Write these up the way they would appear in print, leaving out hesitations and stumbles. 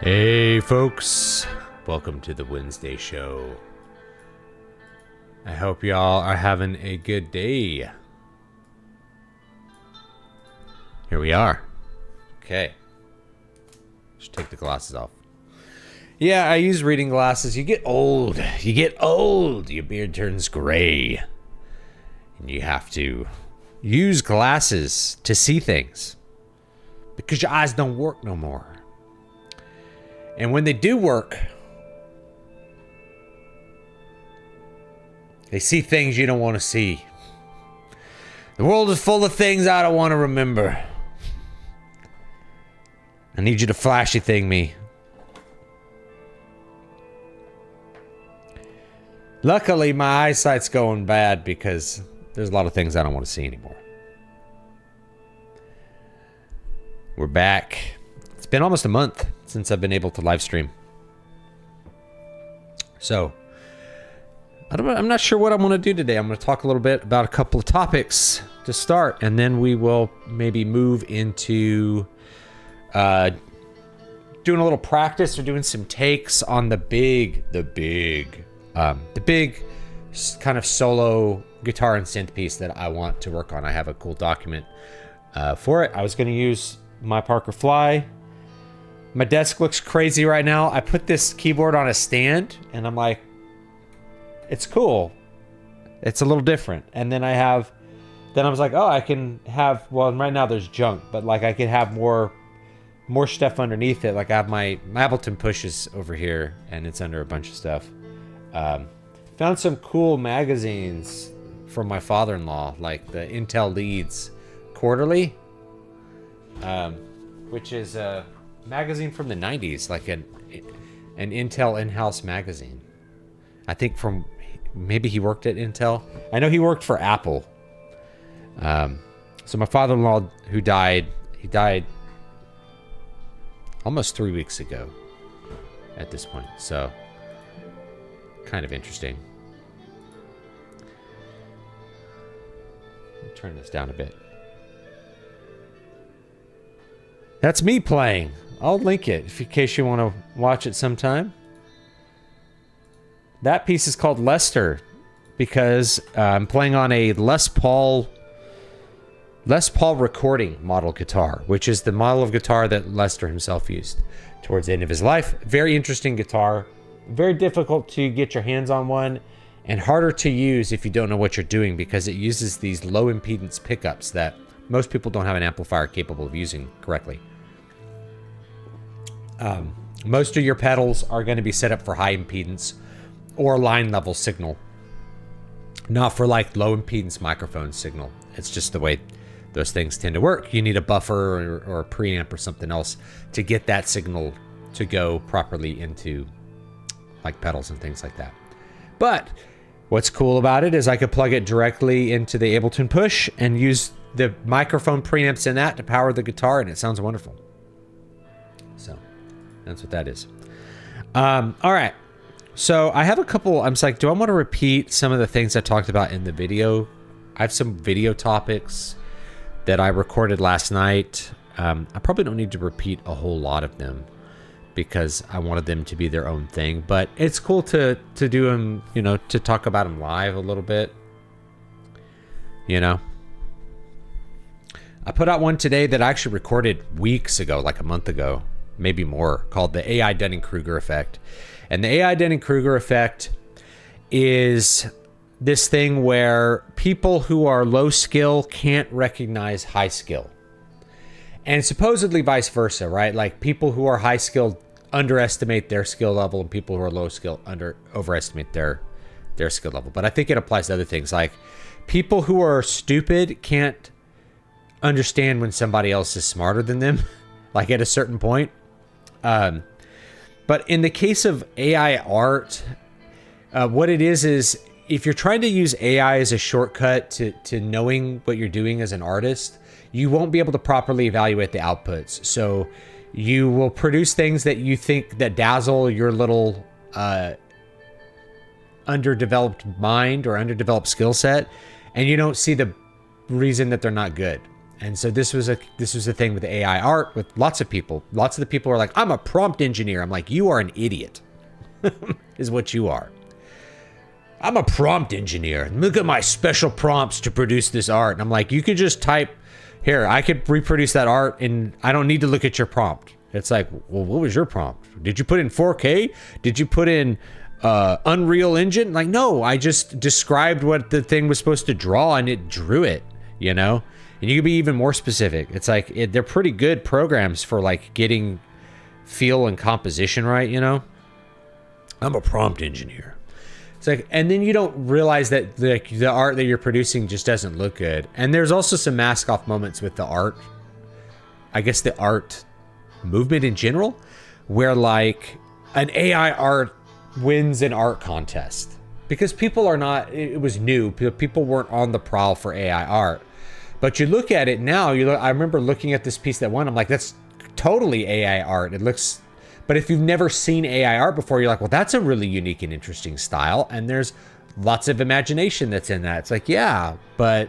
Hey folks, welcome to the Wednesday show. I hope y'all are having a good day. Here we are. Okay. Just take the glasses off. Yeah, I use reading glasses. You get old. Your beard turns gray. And you have to use glasses to see things. Because your eyes don't work no more. And when they do work, they see things you don't want to see. The world is full of things I don't want to remember. I need you to flashy thing me. Luckily, my eyesight's going bad because there's a lot of things I don't want to see anymore. We're back. It's been almost a month since I've been able to live stream. So, I'm not sure what I'm going to do today. I'm going to talk a little bit about a couple of topics to start, and then we will maybe move into doing a little practice or doing some takes on the big kind of solo guitar and synth piece that I want to work on. I have a cool document for it. I was going to use my Parker Fly. My desk looks crazy right now. I put this keyboard on a stand, and I'm like, it's cool. It's a little different. And then I was like, oh, I can have, well, right now there's junk, but like I could have more stuff underneath it. Like I have my Ableton pushes over here, and it's under a bunch of stuff. Found some cool magazines from my father-in-law, like the Intel Leads Quarterly, which is a magazine from the 90s, like an Intel in-house magazine. I think from, maybe he worked at Intel. I know he worked for Apple. So my father-in-law, he died almost 3 weeks ago at this point. So kind of interesting. Let me turn this down a bit. That's me playing. I'll link it in case you want to watch it sometime. That piece is called Lester because I'm playing on a Les Paul recording model guitar, which is the model of guitar that Lester himself used towards the end of his life. Very interesting guitar. Very difficult to get your hands on one, and harder to use if you don't know what you're doing because it uses these low impedance pickups that most people don't have an amplifier capable of using correctly. Most of your pedals are going to be set up for high impedance or line level signal, not for like low impedance microphone signal. It's just the way those things tend to work. You need a buffer or a preamp or something else to get that signal to go properly into like pedals and things like that. But what's cool about it is I could plug it directly into the Ableton Push and use the microphone preamps in that to power the guitar, and it sounds wonderful. So that's what that is. All right. So I have a couple, I'm just like, do I want to repeat some of the things I talked about in the video? I have some video topics that I recorded last night. I probably don't need to repeat a whole lot of them because I wanted them to be their own thing, but it's cool to do them, you know, to talk about them live a little bit, you know. I put out one today that I actually recorded weeks ago, like a month ago, maybe more, called the AI Dunning-Kruger effect. And the AI Dunning-Kruger effect is this thing where people who are low skill can't recognize high skill. And supposedly vice versa, right? Like people who are high skilled underestimate their skill level, and people who are low skill overestimate their skill level. But I think it applies to other things. Like people who are stupid can't understand when somebody else is smarter than them, like at a certain point. But in the case of AI art, what it is if you're trying to use AI as a shortcut to knowing what you're doing as an artist, you won't be able to properly evaluate the outputs. So you will produce things that you think that dazzle your little underdeveloped mind or underdeveloped skill set, and you don't see the reason that they're not good. And so this was a thing with AI art with lots of people. Lots of the people are like, I'm a prompt engineer. I'm like, you are an idiot, is what you are. I'm a prompt engineer. Look at my special prompts to produce this art. And I'm like, you could just type here. I could reproduce that art, and I don't need to look at your prompt. It's like, well, what was your prompt? Did you put in 4K? Did you put in Unreal Engine? Like, no, I just described what the thing was supposed to draw, and it drew it, you know? And you can be even more specific. It's like, they're pretty good programs for like getting feel and composition right, you know? I'm a prompt engineer. It's like, and then you don't realize that the art that you're producing just doesn't look good. And there's also some mask off moments with the art. I guess the art movement in general, where like an AI art wins an art contest because people are not, it was new. People weren't on the prowl for AI art. But you look at it now, I remember looking at this piece that won. I'm like, that's totally AI art. It looks, but if you've never seen AI art before, you're like, well, that's a really unique and interesting style. And there's lots of imagination that's in that. It's like, yeah, but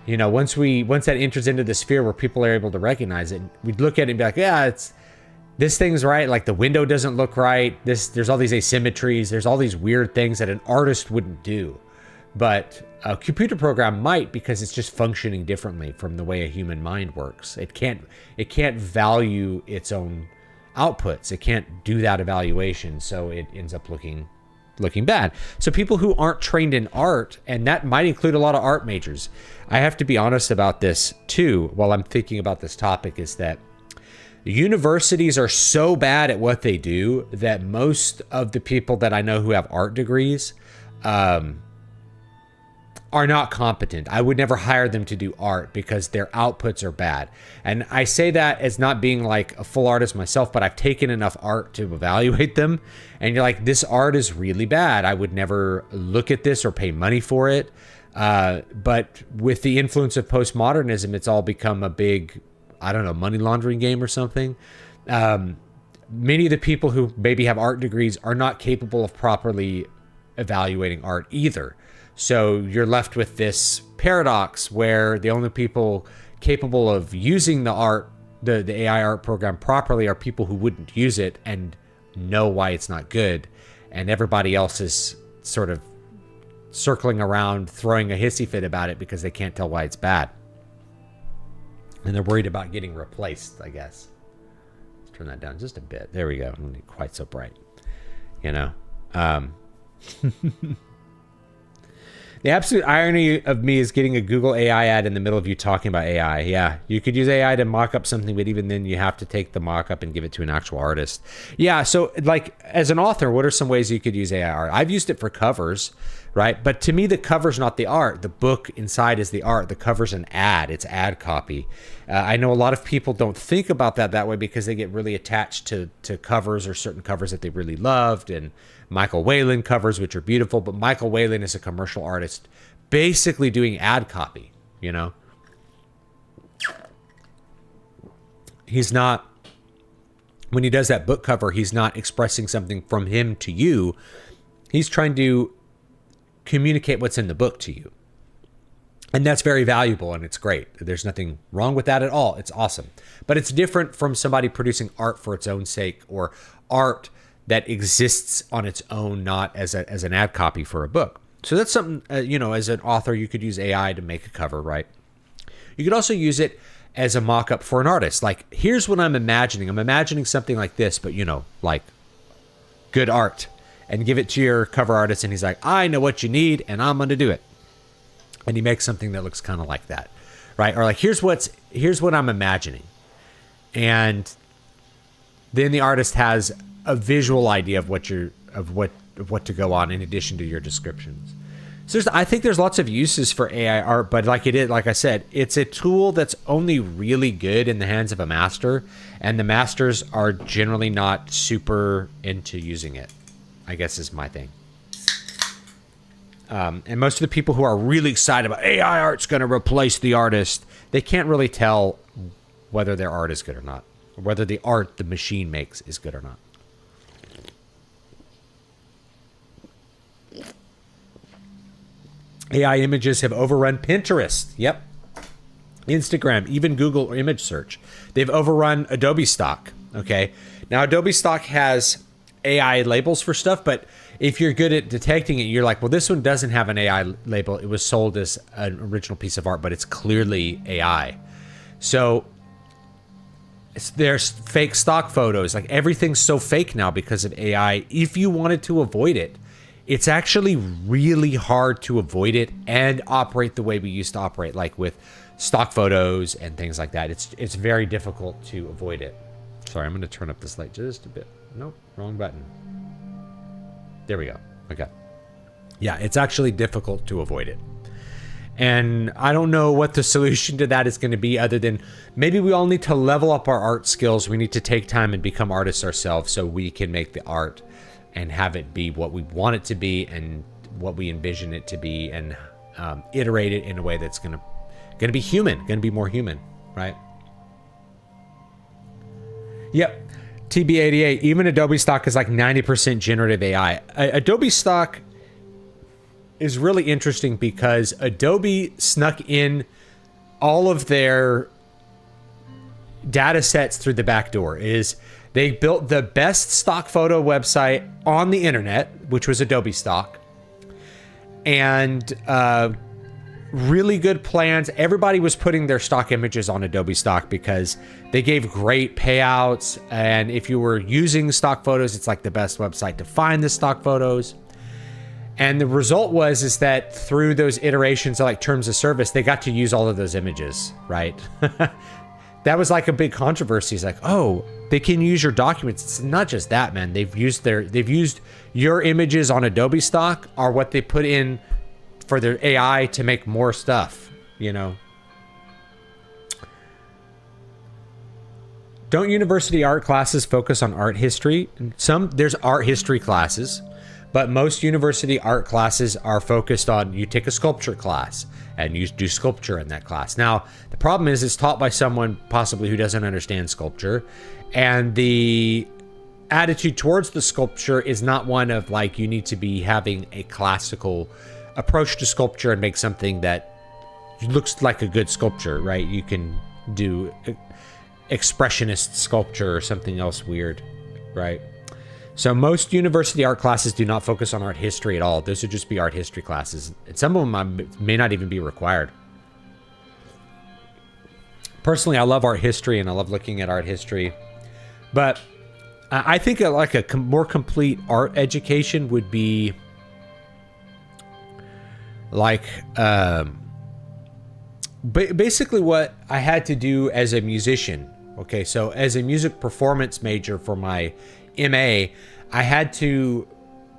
you know, once that enters into the sphere where people are able to recognize it, we'd look at it and be like, yeah, this thing's right. Like the window doesn't look right. There's all these asymmetries. There's all these weird things that an artist wouldn't do. But a computer program might, because it's just functioning differently from the way a human mind works. It can't value its own outputs. It can't do that evaluation, so it ends up looking bad. So people who aren't trained in art, and that might include a lot of art majors. I have to be honest about this too, while I'm thinking about this topic, is that universities are so bad at what they do that most of the people that I know who have art degrees are not competent. I would never hire them to do art because their outputs are bad. And I say that as not being like a full artist myself, but I've taken enough art to evaluate them. And you're like, this art is really bad. I would never look at this or pay money for it. But with the influence of postmodernism, it's all become a big, I don't know, money laundering game or something. Many of the people who maybe have art degrees are not capable of properly evaluating art either. So you're left with this paradox where the only people capable of using the art, the AI art program properly, are people who wouldn't use it and know why it's not good. And everybody else is sort of circling around, throwing a hissy fit about it because they can't tell why it's bad. And they're worried about getting replaced, I guess. Let's turn that down just a bit. There we go. Not quite so bright, you know? The absolute irony of me is getting a Google AI ad in the middle of you talking about AI. Yeah, you could use AI to mock up something, but even then you have to take the mock up and give it to an actual artist. Yeah, so like as an author, what are some ways you could use AI art? I've used it for covers, right? But to me, the cover's not the art. The book inside is the art. The cover's an ad. It's ad copy. I know a lot of people don't think about that way because they get really attached to covers or certain covers that they really loved, and Michael Whalen covers, which are beautiful, but Michael Whalen is a commercial artist basically doing ad copy, you know? He's not, when he does that book cover, he's not expressing something from him to you. He's trying to communicate what's in the book to you. And that's very valuable and it's great. There's nothing wrong with that at all. It's awesome. But it's different from somebody producing art for its own sake, or art that exists on its own, not as an ad copy for a book. So that's something, you know, as an author, you could use AI to make a cover, right? You could also use it as a mock-up for an artist. Like, here's what I'm imagining. I'm imagining something like this, but, you know, like good art. And give it to your cover artist, and he's like, I know what you need, and I'm going to do it. And he makes something that looks kind of like that, right? Or like, here's what I'm imagining. And then the artist has a visual idea of what to go on in addition to your descriptions. So I think there's lots of uses for AI art, but like I said, it's a tool that's only really good in the hands of a master, and the masters are generally not super into using it, I guess is my thing. And most of the people who are really excited about AI art's going to replace the artist, they can't really tell whether their art is good or not, or whether the art the machine makes is good or not. AI images have overrun Pinterest. Yep. Instagram, even Google image search. They've overrun Adobe stock. Okay. Now, Adobe stock has AI labels for stuff, but if you're good at detecting it, you're like, well, this one doesn't have an AI label. It was sold as an original piece of art, but it's clearly AI. So there's fake stock photos. Like, everything's so fake now because of AI. If you wanted to avoid it, it's actually really hard to avoid it and operate the way we used to operate, like with stock photos and things like that. It's very difficult to avoid it. Sorry, I'm going to turn up this light just a bit. Nope, wrong button. There we go. Okay. Yeah, it's actually difficult to avoid it. And I don't know what the solution to that is going to be, other than maybe we all need to level up our art skills. We need to take time and become artists ourselves so we can make the art and have it be what we want it to be and what we envision it to be, and iterate it in a way that's going to be human, going to be more human, right? Yep. TB88, even Adobe stock is like 90% generative AI. Adobe stock is really interesting because Adobe snuck in all of their data sets through the back door. They built the best stock photo website on the internet, which was Adobe stock, and really good plans. Everybody was putting their stock images on Adobe stock because they gave great payouts. And if you were using stock photos, it's like the best website to find the stock photos. And the result is that through those iterations of like terms of service, they got to use all of those images, right? That was like a big controversy. It's like, oh, they can use your documents. It's not just that, man. They've used your images on Adobe stock are what they put in for their AI to make more stuff, you know. Don't university art classes focus on art history? There's art history classes, but most university art classes are focused on, you take a sculpture class and you do sculpture in that class. Now, the problem is it's taught by someone possibly who doesn't understand sculpture, and the attitude towards the sculpture is not one of like, you need to be having a classical approach to sculpture and make something that looks like a good sculpture, right? You can do expressionist sculpture or something else weird, right? So most university art classes do not focus on art history at all. Those would just be art history classes. And some of them may not even be required. Personally, I love art history and I love looking at art history. But I think like a more complete art education would be like basically what I had to do as a musician. Okay, so as a music performance major for my MA, I had to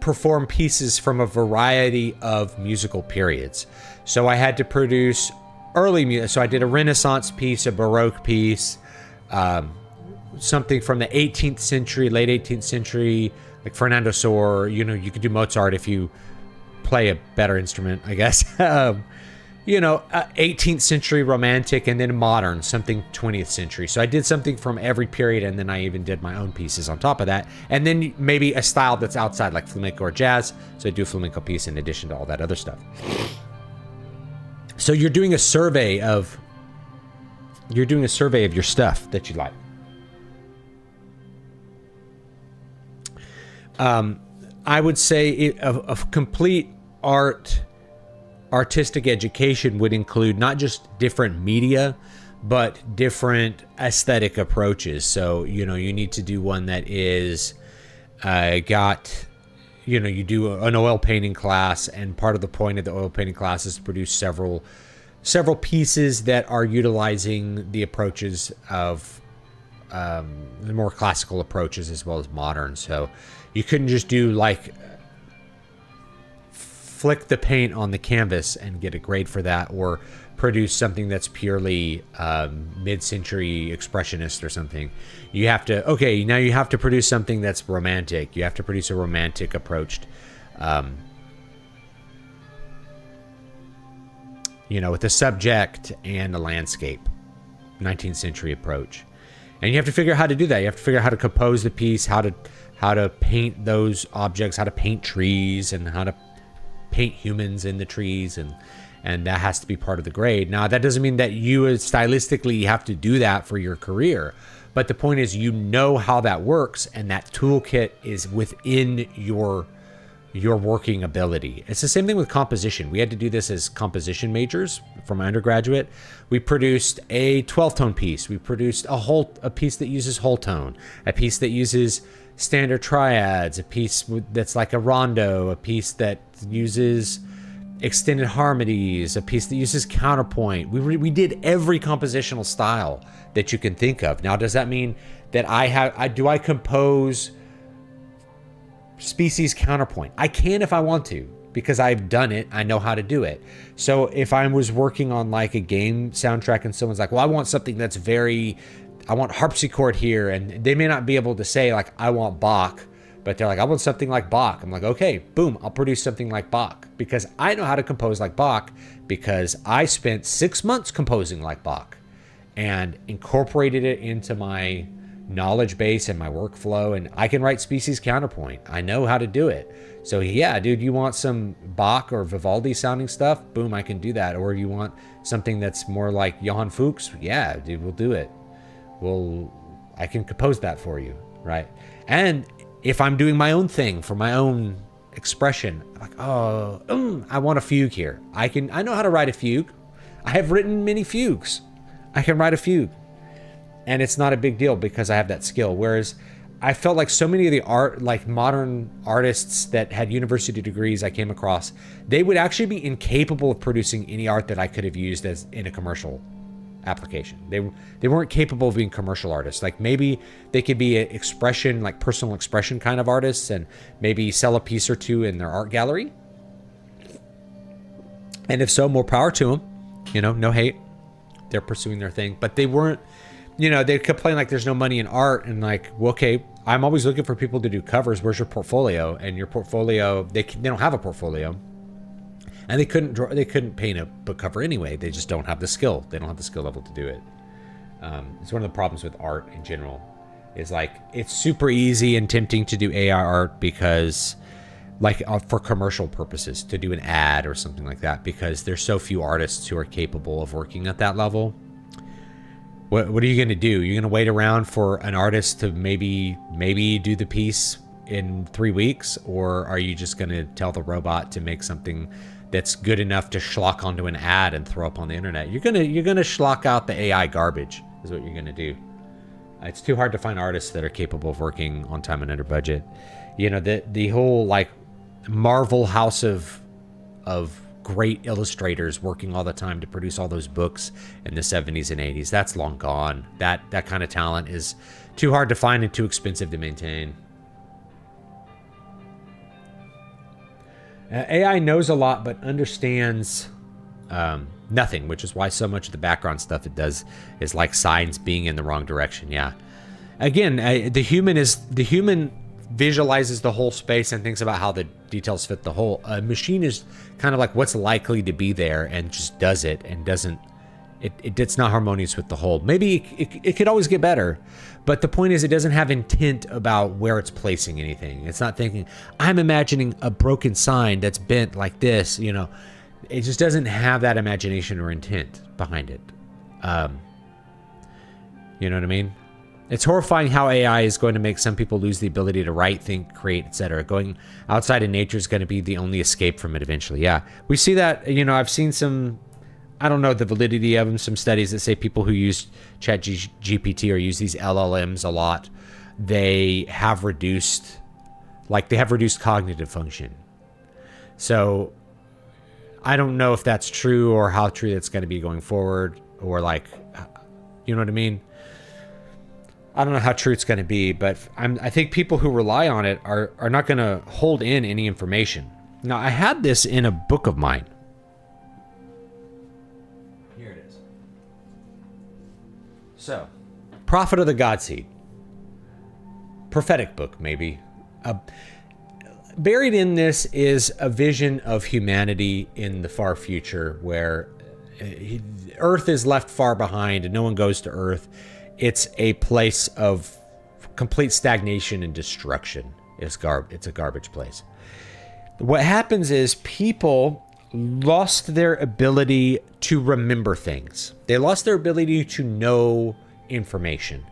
perform pieces from a variety of musical periods. So I had to produce early music. So I did a Renaissance piece, a Baroque piece, something from the 18th century, late 18th century, like Fernando Sor. You know, you could do Mozart if you play a better instrument, I guess. 18th century romantic, and then modern, something 20th century. So I did something from every period, and then I even did my own pieces on top of that. And then maybe a style that's outside, like flamenco or jazz. So I do a flamenco piece in addition to all that other stuff. So you're doing a survey of your stuff that you like. I would say a complete artistic education would include not just different media, but different aesthetic approaches. So, you need to do one that is you do an oil painting class, and part of the point of the oil painting class is to produce several pieces that are utilizing the approaches of the more classical approaches as well as modern. So you couldn't just do like flick the paint on the canvas and get a grade for that, or produce something that's purely mid-century expressionist or something. You have to produce something that's romantic. You have to produce a romantic approached, with a subject and a landscape, 19th century approach. And you have to figure out how to do that. You have to figure out how to compose the piece, how to paint those objects, how to paint trees, and how to paint humans in the trees, and and that has to be part of the grade. Now, that doesn't mean that you stylistically have to do that for your career, but the point is, you know how that works, and that toolkit is within your working ability. It's the same thing with composition. We had to do this as composition majors from my undergraduate. We produced a 12-tone piece. We produced a piece that uses whole tone, a piece that uses standard triads, a piece that's like a rondo, a piece that uses extended harmonies, a piece that uses counterpoint. We did every compositional style that you can think of. Now, does that mean that do I compose species counterpoint? I can if I want to, because I've done it. I know how to do it. So if I was working on like a game soundtrack and someone's like, well, I want something that's I want harpsichord here, and they may not be able to say like, I want Bach, but they're like, I want something like Bach. I'm like, okay, boom, I'll produce something like Bach, because I know how to compose like Bach, because I spent 6 months composing like Bach and incorporated it into my knowledge base and my workflow, and I can write species counterpoint. I know how to do it. So yeah, dude, you want some Bach or Vivaldi sounding stuff? Boom, I can do that. Or you want something that's more like Johann Fuchs? Yeah, dude, we'll do it. I can compose that for you, right? And if I'm doing my own thing for my own expression, like, I want a fugue here. I know how to write a fugue. I have written many fugues. I can write a fugue. And it's not a big deal because I have that skill. Whereas I felt like so many of the modern artists that had university degrees I came across, they would actually be incapable of producing any art that I could have used as in a commercial application. They weren't capable of being commercial artists. Like maybe they could be an expression, like personal expression kind of artists, and maybe sell a piece or two in their art gallery. And if so, more power to them. No hate. They're pursuing their thing, but they weren't. They complain like there's no money in art, and like, well, okay, I'm always looking for people to do covers. Where's your portfolio? And your portfolio, they don't have a portfolio, and they couldn't paint a book cover anyway. They just don't have the skill. They don't have the skill level to do it. It's one of the problems with art in general. Is like it's super easy and tempting to do AI art because, like, for commercial purposes, to do an ad or something like that, because there's so few artists who are capable of working at that level. What are you going to do? You're going to wait around for an artist to maybe do the piece in 3 weeks? Or are you just going to tell the robot to make something that's good enough to schlock onto an ad and throw up on the internet? You're going to schlock out the AI garbage is what you're going to do. It's too hard to find artists that are capable of working on time and under budget. The whole like Marvel house of great illustrators working all the time to produce all those books in the 70s and 80s. That's long gone. That kind of talent is too hard to find and too expensive to maintain. AI knows a lot, but understands nothing, which is why so much of the background stuff it does is like signs being in the wrong direction. Yeah. Again, the human visualizes the whole space and thinks about how the details fit the whole. A machine is kind of like what's likely to be there and just does it and doesn't. It's not harmonious with the whole. Maybe it could always get better, but the point is it doesn't have intent about where it's placing anything. It's not thinking, I'm imagining a broken sign that's bent like this. It just doesn't have that imagination or intent behind it. You know what I mean? It's horrifying how AI is going to make some people lose the ability to write, think, create, etc. Going outside of nature is going to be the only escape from it eventually. Yeah, we see that. I've seen some, I don't know the validity of them, some studies that say people who use ChatGPT or use these LLMs a lot, they have reduced cognitive function. So I don't know if that's true or how true that's going to be going forward, or like, you know what I mean? I don't know how true it's going to be, but I think people who rely on it are not going to hold in any information. Now, I had this in a book of mine. Here it is. So, Prophet of the Godseed. Prophetic book, maybe. Buried in this is a vision of humanity in the far future where Earth is left far behind and no one goes to Earth. It's a place of complete stagnation and destruction. It's a garbage place. What happens is people lost their ability to remember things. They lost their ability to know information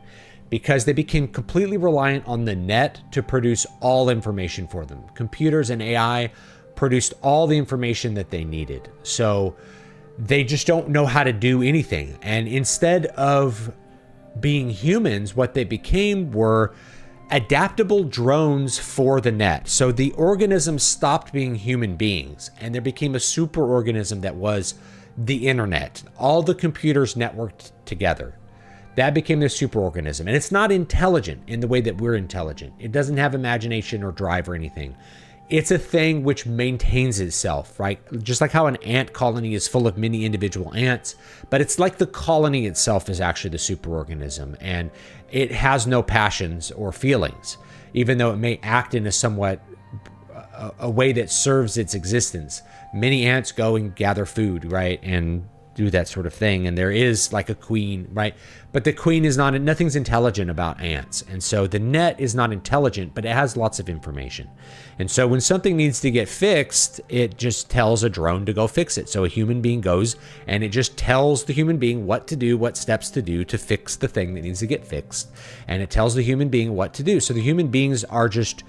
because they became completely reliant on the net to produce all information for them. Computers and AI produced all the information that they needed. So they just don't know how to do anything. And instead of being humans, what they became were adaptable drones for the net. So the organism stopped being human beings and there became a super organism that was the internet. All the computers networked together. That became the super organism. And it's not intelligent in the way that we're intelligent. It doesn't have imagination or drive or anything. It's a thing which maintains itself, right? Just like how an ant colony is full of many individual ants, but it's like the colony itself is actually the superorganism, and it has no passions or feelings, even though it may act in a somewhat a way that serves its existence. Many ants go and gather food, right? And do that sort of thing. And there is like a queen, right? But the queen is not, nothing's intelligent about ants. And so the net is not intelligent, but it has lots of information. And so when something needs to get fixed, it just tells a drone to go fix it. So a human being goes and it just tells the human being what to do, what steps to do to fix the thing that needs to get fixed. And it tells the human being what to do. So the human beings are just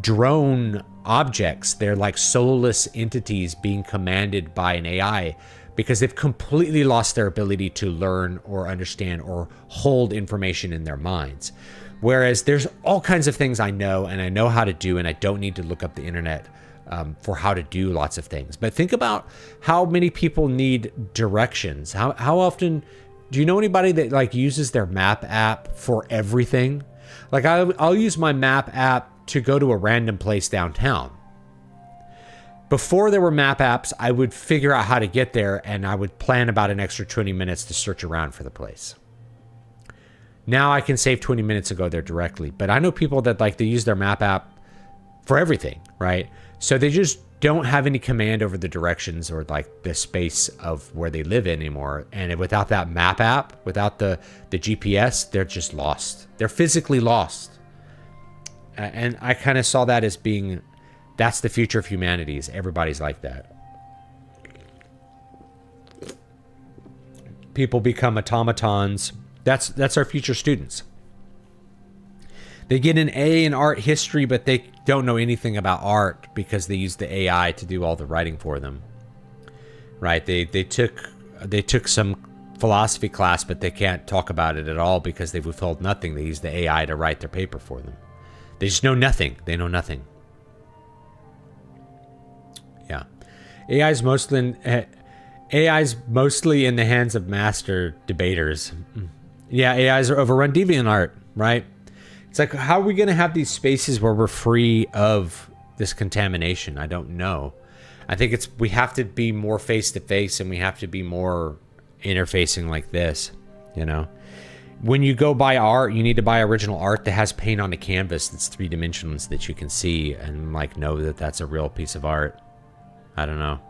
drone objects. They're like soulless entities being commanded by an AI, because they've completely lost their ability to learn or understand or hold information in their minds. Whereas there's all kinds of things I know and I know how to do, and I don't need to look up the internet for how to do lots of things. But think about how many people need directions. How often do you know anybody that like uses their map app for everything? Like I'll use my map app to go to a random place downtown. Before there were map apps, I would figure out how to get there and I would plan about an extra 20 minutes to search around for the place. Now I can save 20 minutes to go there directly. But I know people that like they use their map app for everything, right? So they just don't have any command over the directions or like the space of where they live in anymore. And without that map app, without the GPS, they're just lost. They're physically lost. And I kind of saw that as being, that's the future of humanity, is everybody's like that. People become automatons. That's our future students. They get an A in art history, but they don't know anything about art because they use the AI to do all the writing for them. Right? They took some philosophy class, but they can't talk about it at all because they've withheld nothing. They use the AI to write their paper for them. They just know nothing. They know nothing. Yeah. AI's mostly in the hands of master debaters. Yeah, AIs are overrun DeviantArt, right? It's like, how are we going to have these spaces where we're free of this contamination? I don't know. I think we have to be more face-to-face, and we have to be more interfacing like this, you know? When you go buy art, you need to buy original art that has paint on a canvas that's 3 dimensions that you can see and like know that that's a real piece of art. I don't know.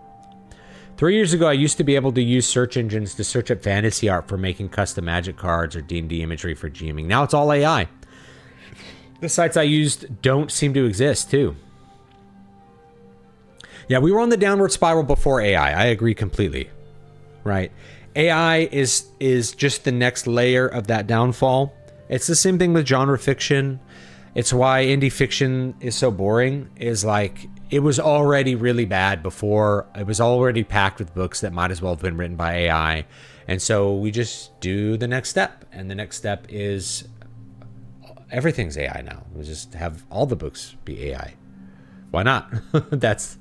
3 years ago, I used to be able to use search engines to search up fantasy art for making custom magic cards or D&D imagery for GMing. Now it's all AI. The sites I used don't seem to exist, too. Yeah, we were on the downward spiral before AI. I agree completely. Right? AI is just the next layer of that downfall. It's the same thing with genre fiction. It's why indie fiction is so boring. Is like, it was already really bad before. It was already packed with books that might as well have been written by AI. And so we just do the next step. And the next step is everything's AI now. We just have all the books be AI. Why not? That's,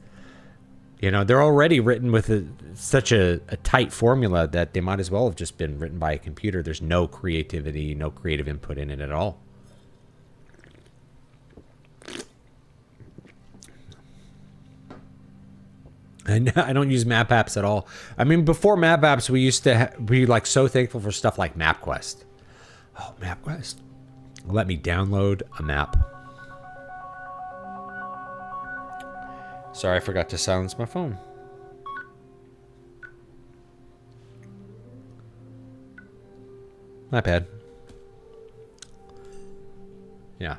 you know, they're already written with such a tight formula that they might as well have just been written by a computer. There's no creativity, no creative input in it at all. And I don't use map apps at all. I mean, before map apps, we used to be like so thankful for stuff like MapQuest. Oh, MapQuest. Let me download a map. Sorry, I forgot to silence my phone. My bad. Yeah.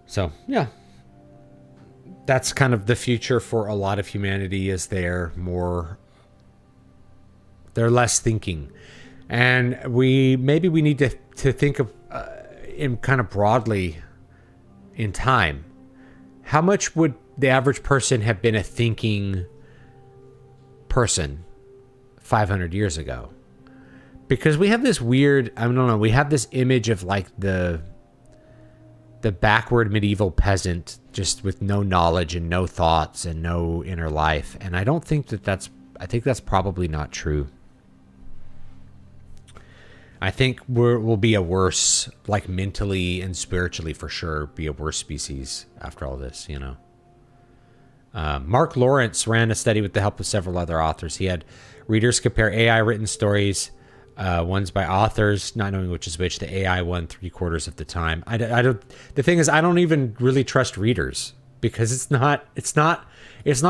So, yeah. That's kind of the future for a lot of humanity, is they're less thinking. And we need to think of in kind of broadly in time. How much would the average person have been a thinking person 500 years ago? Because we have this weird, I don't know, we have this image of like the backward medieval peasant just with no knowledge and no thoughts and no inner life. And I don't think I think that's probably not true. I think we'll be a worse, like mentally and spiritually for sure, be a worse species after all this, you know. Mark Lawrence ran a study with the help of several other authors. He had readers compare AI written stories, ones by authors, not knowing which is which. The AI won 3/4 of the time. I don't. The thing is, I don't even really trust readers, because it's not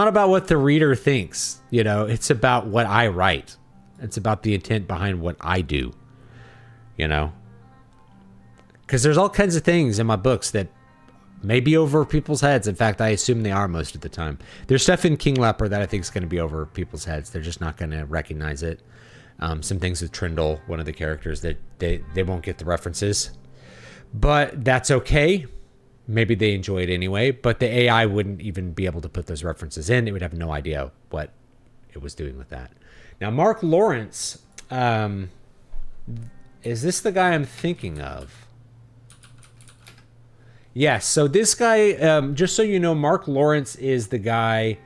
about what the reader thinks. You know, it's about what I write. It's about the intent behind what I do. You know, because there's all kinds of things in my books that may be over people's heads. In fact, I assume they are most of the time. There's stuff in King Leopard that I think is going to be over people's heads. They're just not going to recognize it. Some things with Trindle, one of the characters, that they won't get the references. But that's okay. Maybe they enjoy it anyway. But the AI wouldn't even be able to put those references in. It would have no idea what it was doing with that. Now, Mark Lawrence, is this the guy I'm thinking of? Yes. So this guy, just so you know, Mark Lawrence is the guy.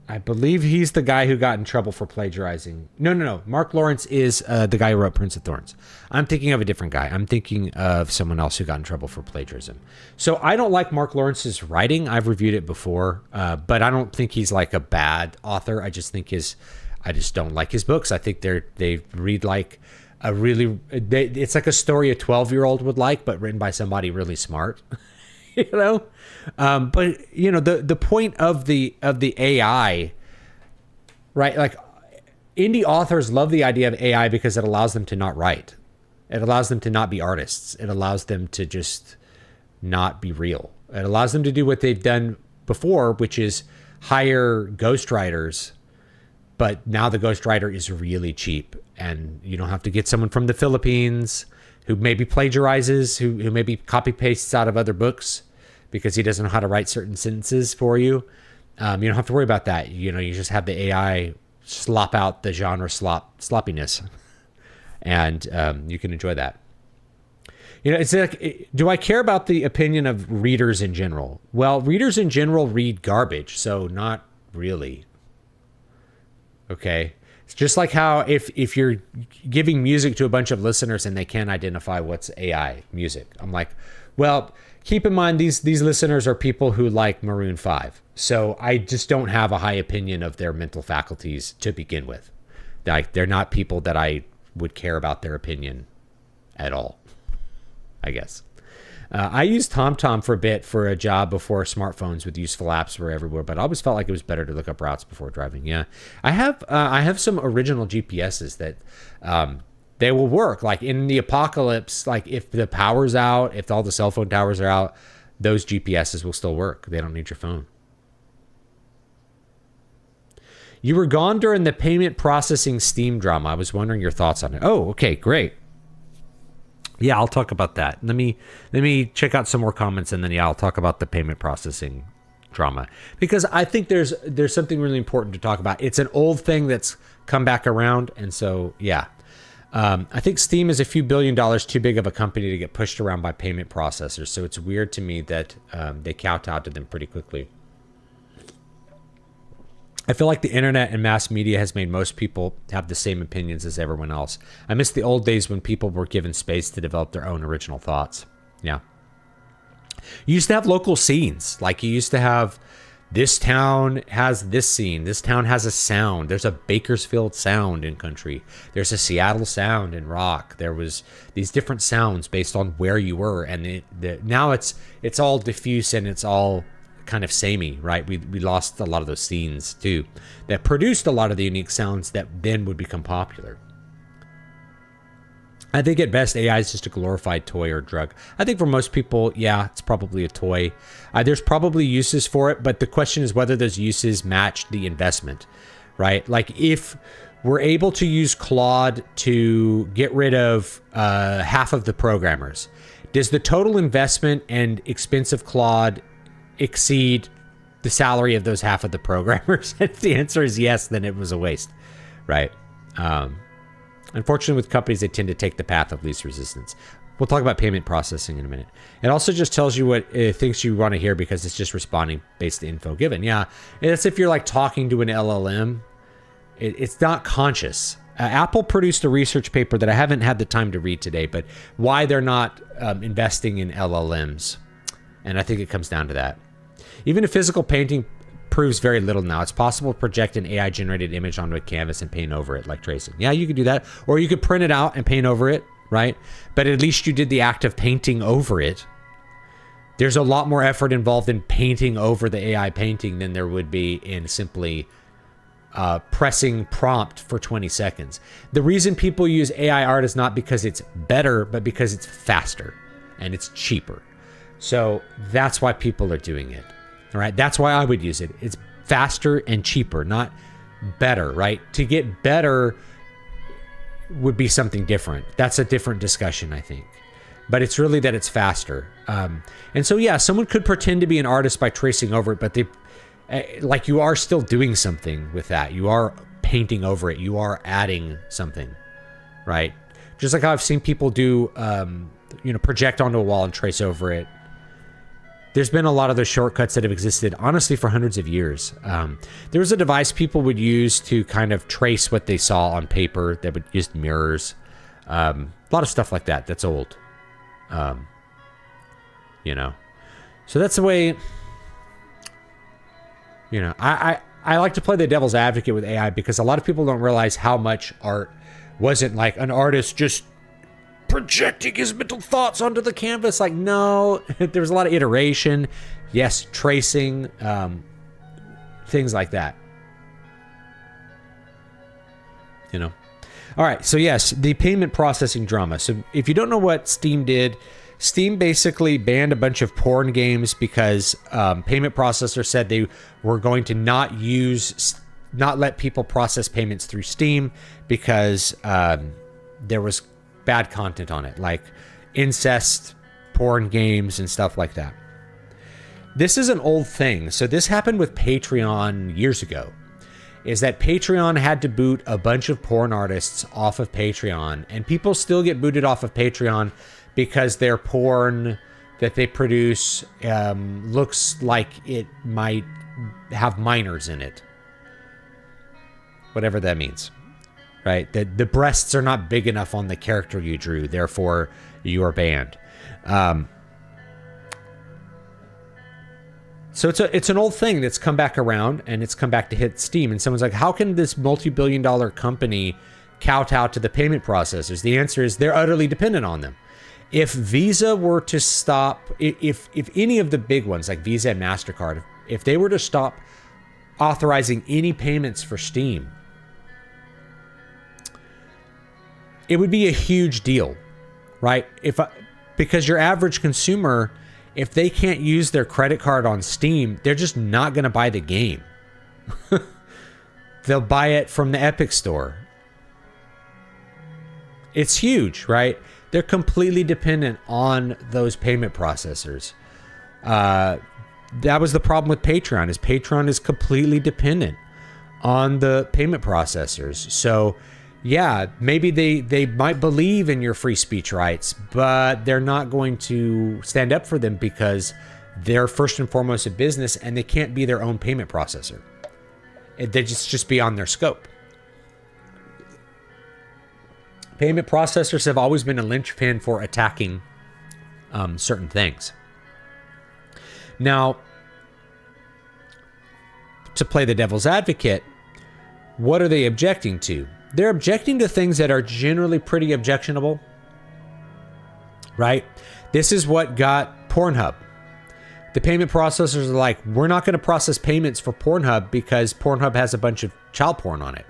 I believe he's the guy who got in trouble for plagiarizing. No. Mark Lawrence is the guy who wrote Prince of Thorns. I'm thinking of a different guy. I'm thinking of someone else who got in trouble for plagiarism. So I don't like Mark Lawrence's writing. I've reviewed it before, but I don't think he's like a bad author. I just don't like his books. I think they read like it's like a story a 12-year-old would like, but written by somebody really smart. You know, but you know, the point of the AI, right? Like, indie authors love the idea of AI because it allows them to not write. It allows them to not be artists. It allows them to just not be real. It allows them to do what they've done before, which is hire ghostwriters. But now the ghostwriter is really cheap, and you don't have to get someone from the Philippines who maybe plagiarizes, who maybe copy pastes out of other books because he doesn't know how to write certain sentences for you. You don't have to worry about that. You know, you just have the AI slop out the genre sloppiness, and you can enjoy that. You know, it's like, do I care about the opinion of readers in general? Well, readers in general read garbage, so not really. Okay. It's just like how if you're giving music to a bunch of listeners and they can't identify what's AI music, I'm like, well, keep in mind these listeners are people who like Maroon 5. So I just don't have a high opinion of their mental faculties to begin with. Like, they're not people that I would care about their opinion at all, I guess. I used TomTom for a bit for a job before smartphones with useful apps were everywhere, but I always felt like it was better to look up routes before driving. Yeah, I have some original GPSs that they will work. Like in the apocalypse, like if the power's out, if all the cell phone towers are out, those GPSs will still work. They don't need your phone. You were gone during the payment processing Steam drama. I was wondering your thoughts on it. Oh, okay, great. Yeah, I'll talk about that. Let me check out some more comments, and then I'll talk about the payment processing drama, because I think there's something really important to talk about. It's an old thing that's come back around, and so yeah, I think Steam is a few $1 billion too big of a company to get pushed around by payment processors. So it's weird to me that they kowtowed to them pretty quickly. I feel like the internet and mass media has made most people have the same opinions as everyone else. I miss the old days when people were given space to develop their own original thoughts. Yeah. You used to have local scenes. Like, you used to have, this town has this scene. This town has a sound. There's a Bakersfield sound in country. There's a Seattle sound in rock. There was these different sounds based on where you were. And now it's all diffuse and it's all kind of samey, right? We lost a lot of those scenes too that produced a lot of the unique sounds that then would become popular. I think at best AI is just a glorified toy or drug. I think for most people, yeah, it's probably a toy. There's probably uses for it, but the question is whether those uses match the investment, right? Like if we're able to use Claude to get rid of half of the programmers, does the total investment and expense of Claude exceed the salary of those half of the programmers? If the answer is yes, then it was a waste, right? Unfortunately, with companies, they tend to take the path of least resistance. We'll talk about payment processing in a minute. It also just tells you what it thinks you want to hear because it's just responding based on the info given. Yeah, that's if you're like talking to an LLM. It's not conscious. Apple produced a research paper that I haven't had the time to read today, but why they're not investing in LLMs. And I think it comes down to that. Even if physical painting proves very little now, it's possible to project an AI-generated image onto a canvas and paint over it like tracing. Yeah, you could do that. Or you could print it out and paint over it, right? But at least you did the act of painting over it. There's a lot more effort involved in painting over the AI painting than there would be in simply pressing prompt for 20 seconds. The reason people use AI art is not because it's better, but because it's faster and it's cheaper. So that's why people are doing it. All right, that's why I would use it. It's faster and cheaper, not better, right? To get better would be something different. That's a different discussion, I think. But it's really that it's faster. And so, yeah, someone could pretend to be an artist by tracing over it, but they, like, you are still doing something with that. You are painting over it. You are adding something, right? Just like how I've seen people do, project onto a wall and trace over it. There's been a lot of those shortcuts that have existed, honestly, for hundreds of years. There was a device people would use to kind of trace what they saw on paper that would use mirrors. A lot of stuff like that. That's old. So that's the way, I like to play the devil's advocate with AI because a lot of people don't realize how much art wasn't like an artist just projecting his mental thoughts onto the canvas. Like, no, there was a lot of iteration. Yes, tracing, things like that. All right, so yes, the payment processing drama. So if you don't know what Steam did, Steam basically banned a bunch of porn games because payment processors said they were going to not let people process payments through Steam because there was bad content on it, like incest, porn games, and stuff like that. This is an old thing. So this happened with Patreon years ago, is that Patreon had to boot a bunch of porn artists off of Patreon, and people still get booted off of Patreon because their porn that they produce looks like it might have minors in it. Whatever that means. Right? The breasts are not big enough on the character you drew, therefore you are banned. So it's an old thing that's come back around, and it's come back to hit Steam. And someone's like, how can this multi-billion-dollar company kowtow to the payment processors? The answer is they're utterly dependent on them. If Visa were to stop, if any of the big ones like Visa and MasterCard, if they were to stop authorizing any payments for Steam, it would be a huge deal, right? Because your average consumer, if they can't use their credit card on Steam, they're just not going to buy the game. They'll buy it from the Epic Store. It's huge, right? They're completely dependent on those payment processors. That was the problem with Patreon, is Patreon is completely dependent on the payment processors. So yeah, maybe they might believe in your free speech rights, but they're not going to stand up for them because they're first and foremost a business and they can't be their own payment processor. They just beyond their scope. Payment processors have always been a linchpin for attacking certain things. Now, to play the devil's advocate, what are they objecting to? They're objecting to things that are generally pretty objectionable, right? This is what got Pornhub. The payment processors are like, we're not going to process payments for Pornhub because Pornhub has a bunch of child porn on it.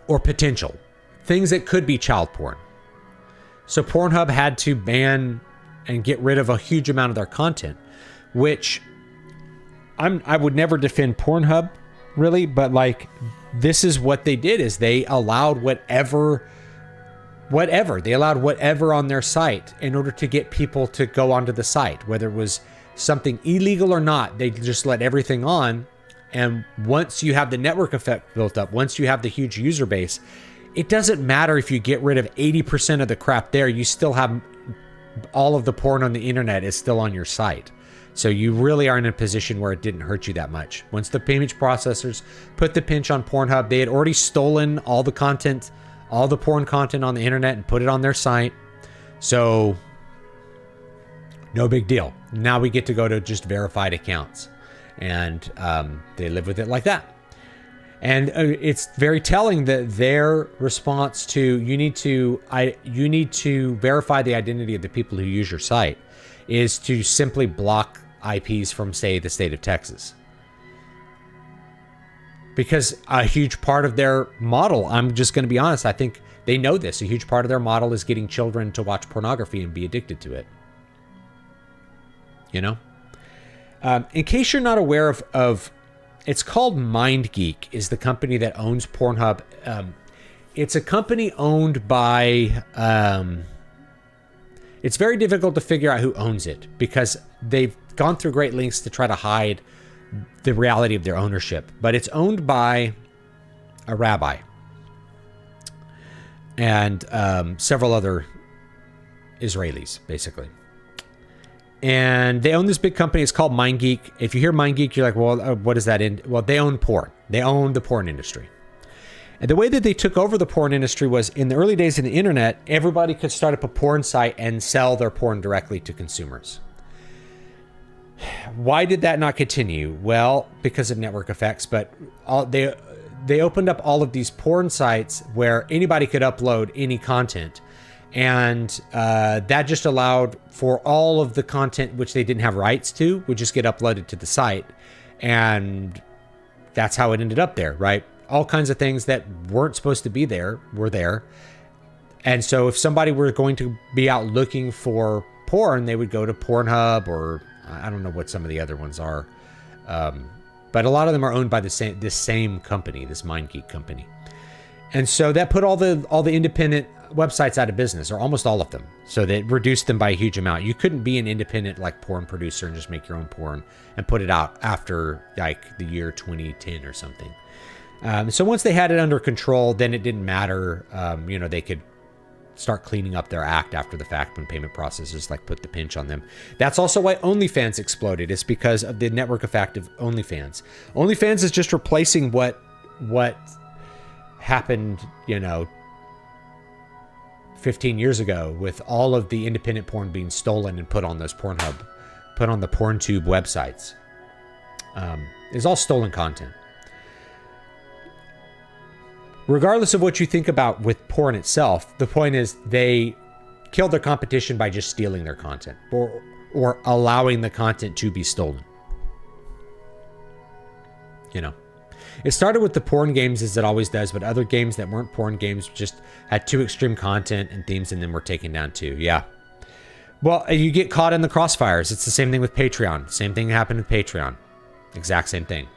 Or potential things that could be child porn. So Pornhub had to ban and get rid of a huge amount of their content, which I would never defend Pornhub really, but like this is what they did is they allowed whatever they allowed whatever on their site in order to get people to go onto the site, whether it was something illegal or not. They just let everything on. And once you have the network effect built up, once you have the huge user base, it doesn't matter if you get rid of 80% of the crap there, you still have all of the porn on the internet is still on your site. So you really are in a position where it didn't hurt you that much. Once the payment processors put the pinch on Pornhub, they had already stolen all the content, all the porn content on the internet and put it on their site. So no big deal. Now we get to go to just verified accounts. And they live with it like that. And it's very telling that their response to you need to verify the identity of the people who use your site is to simply block IPs from, say, the state of Texas. Because a huge part of their model, I'm just going to be honest, I think they know this. A huge part of their model is getting children to watch pornography and be addicted to it. You know? In case you're not aware of it's called MindGeek is the company that owns Pornhub. It's a company owned by, it's very difficult to figure out who owns it because they've gone through great lengths to try to hide the reality of their ownership. But it's owned by a rabbi and several other Israelis, basically. And they own this big company. It's called MindGeek. If you hear MindGeek, you're like, well, what is that? Well, they own porn. They own the porn industry. And the way that they took over the porn industry was in the early days of the internet, everybody could start up a porn site and sell their porn directly to consumers. Why did that not continue? Well, because of network effects, but they opened up all of these porn sites where anybody could upload any content. And that just allowed for all of the content which they didn't have rights to would just get uploaded to the site. And that's how it ended up there, right? All kinds of things that weren't supposed to be there were there. And so if somebody were going to be out looking for porn, they would go to Pornhub or I don't know what some of the other ones are. But a lot of them are owned by this same company, this MindGeek company. And so that put all the independent websites out of business, or almost all of them. So that reduced them by a huge amount. You couldn't be an independent like porn producer and just make your own porn and put it out after like the year 2010 or something. So once they had it under control, then it didn't matter. They could start cleaning up their act after the fact when payment processors like put the pinch on them. That's also why OnlyFans exploded. It's because of the network effect of OnlyFans. OnlyFans is just replacing what happened, 15 years ago with all of the independent porn being stolen and put on those put on the PornTube websites. It's all stolen content. Regardless of what you think about with porn itself, the point is they killed their competition by just stealing their content or allowing the content to be stolen. It started with the porn games as it always does, but other games that weren't porn games just had too extreme content and themes in them were taken down too. Yeah. Well, you get caught in the crossfires. It's the same thing with Patreon. Same thing happened with Patreon. Exact same thing.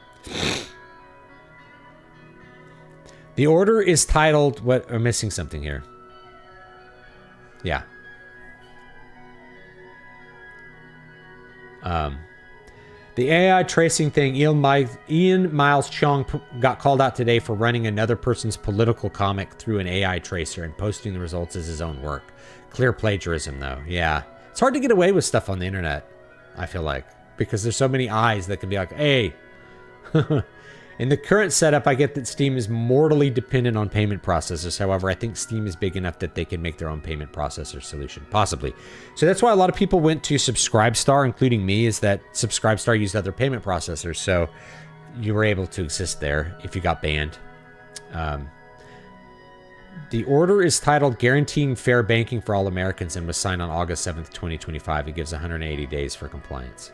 The order is titled, what? I'm missing something here. Yeah. The AI tracing thing, Ian Miles Chung got called out today for running another person's political comic through an AI tracer and posting the results as his own work. Clear plagiarism, though. Yeah. It's hard to get away with stuff on the internet, I feel like, because there's so many eyes that can be like, hey. In the current setup, I get that Steam is mortally dependent on payment processors. However, I think Steam is big enough that they can make their own payment processor solution, possibly. So that's why a lot of people went to Subscribestar, including me, is that Subscribestar used other payment processors. So you were able to exist there if you got banned. The order is titled Guaranteeing Fair Banking for All Americans and was signed on August 7th, 2025. It gives 180 days for compliance.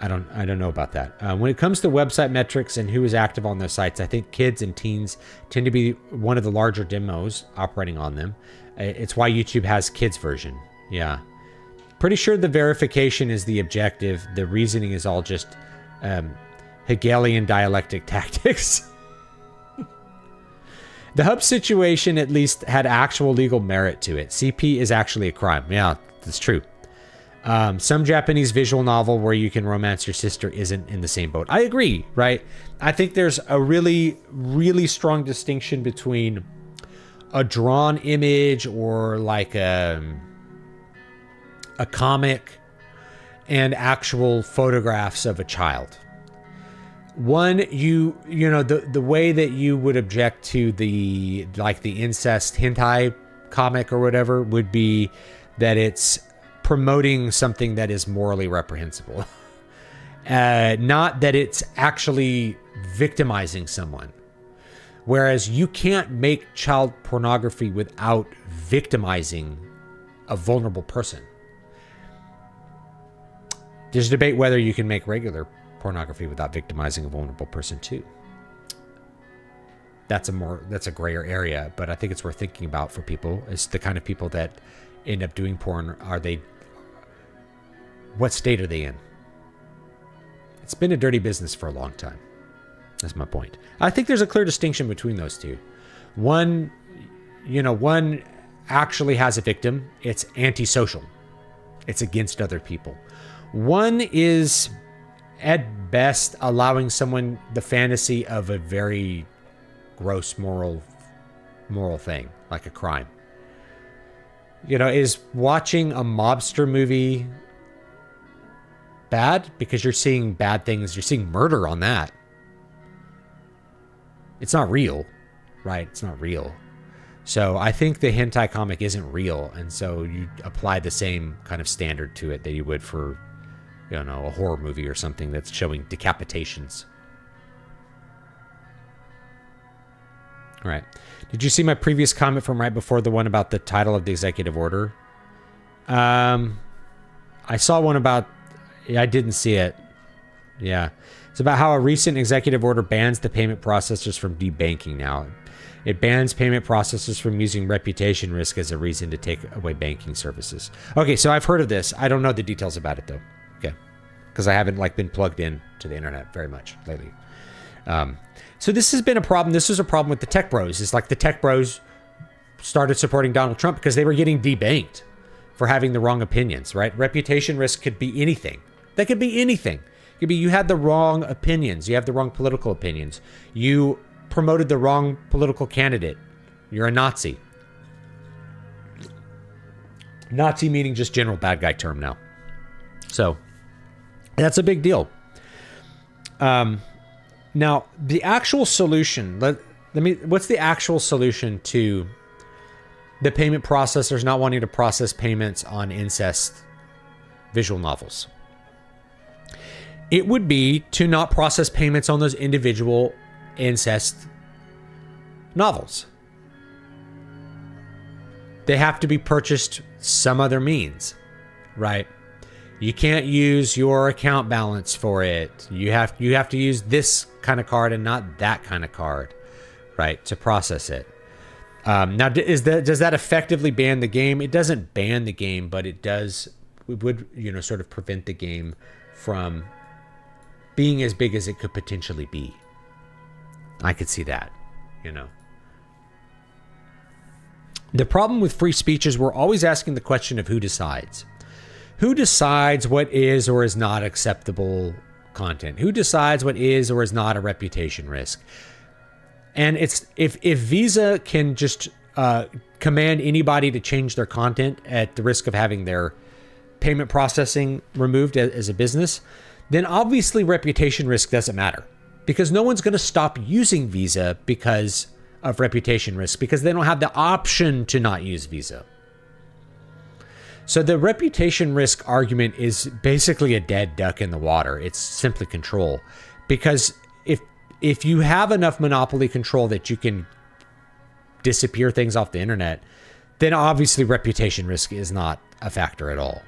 I don't know about that. When it comes to website metrics and who is active on those sites, I think kids and teens tend to be one of the larger demos operating on them. It's why YouTube has kids version. Yeah. Pretty sure the verification is the objective. The reasoning is all just Hegelian dialectic tactics. The hub situation at least had actual legal merit to it. CP is actually a crime. Yeah, that's true. Some Japanese visual novel where you can romance your sister isn't in the same boat. I agree, right? I think there's a really, really strong distinction between a drawn image or like a comic and actual photographs of a child. One, you know, the way that you would object to the incest hentai comic or whatever would be that it's promoting something that is morally reprehensible. Not that it's actually victimizing someone. Whereas you can't make child pornography without victimizing a vulnerable person. There's debate whether you can make regular pornography without victimizing a vulnerable person too. That's a grayer area, but I think it's worth thinking about for people. It's the kind of people that end up doing porn. What state are they in? It's been a dirty business for a long time. That's my point. I think there's a clear distinction between those two. One actually has a victim. It's antisocial. It's against other people. One is, at best, allowing someone the fantasy of a very gross moral thing, like a crime. You know, is watching a mobster movie bad? Because you're seeing bad things. You're seeing murder on that. It's not real, right? It's not real. So I think the hentai comic isn't real. And so you apply the same kind of standard to it that you would for, you know, a horror movie or something that's showing decapitations. All right. Did you see my previous comment from right before the one about the title of the executive order? I saw one about... I didn't see it. Yeah. It's about how a recent executive order bans the payment processors from debanking now. It bans payment processors from using reputation risk as a reason to take away banking services. Okay, so I've heard of this. I don't know the details about it, though. Okay. Because I haven't been plugged in to the internet very much lately. So this has been a problem. This was a problem with the tech bros. It's like the tech bros started supporting Donald Trump because they were getting debanked for having the wrong opinions, right? Reputation risk could be anything. That could be anything. It could be you had the wrong opinions. You have the wrong political opinions. You promoted the wrong political candidate. You're a Nazi. Nazi meaning just general bad guy term now. So that's a big deal. Now, the actual solution, what's the actual solution to the payment processors not wanting to process payments on incest visual novels? It would be to not process payments on those individual incest novels. They have to be purchased some other means, right? You can't use your account balance for it. You have to use this kind of card and not that kind of card, right, to process it. Now, does that effectively ban the game? It doesn't ban the game, but it would sort of prevent the game from being as big as it could potentially be. I could see that, The problem with free speech is we're always asking the question of who decides. Who decides what is or is not acceptable content? Who decides what is or is not a reputation risk? And it's if Visa can just command anybody to change their content at the risk of having their payment processing removed as a business, then obviously reputation risk doesn't matter, because no one's going to stop using Visa because of reputation risk, because they don't have the option to not use Visa. So the reputation risk argument is basically a dead duck in the water. It's simply control, because if you have enough monopoly control that you can disappear things off the internet, then obviously reputation risk is not a factor at all.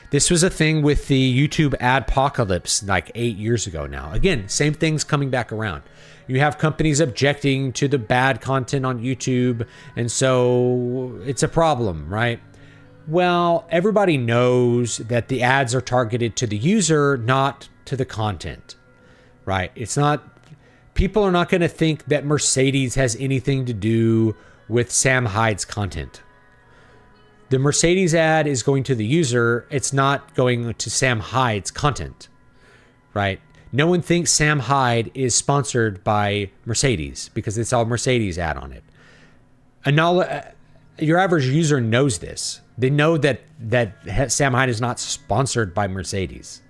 This was a thing with the YouTube adpocalypse like 8 years ago now. Again, same thing's coming back around. You have companies objecting to the bad content on YouTube, and so it's a problem, right? Well, everybody knows that the ads are targeted to the user, not to the content, right? It's not, people are not going to think that Mercedes has anything to do with Sam Hyde's content. The Mercedes ad is going to the user. It's not going to Sam Hyde's content, right? No one thinks Sam Hyde is sponsored by Mercedes because it's all Mercedes ad on it. Your average user knows this. They know that Sam Hyde is not sponsored by Mercedes.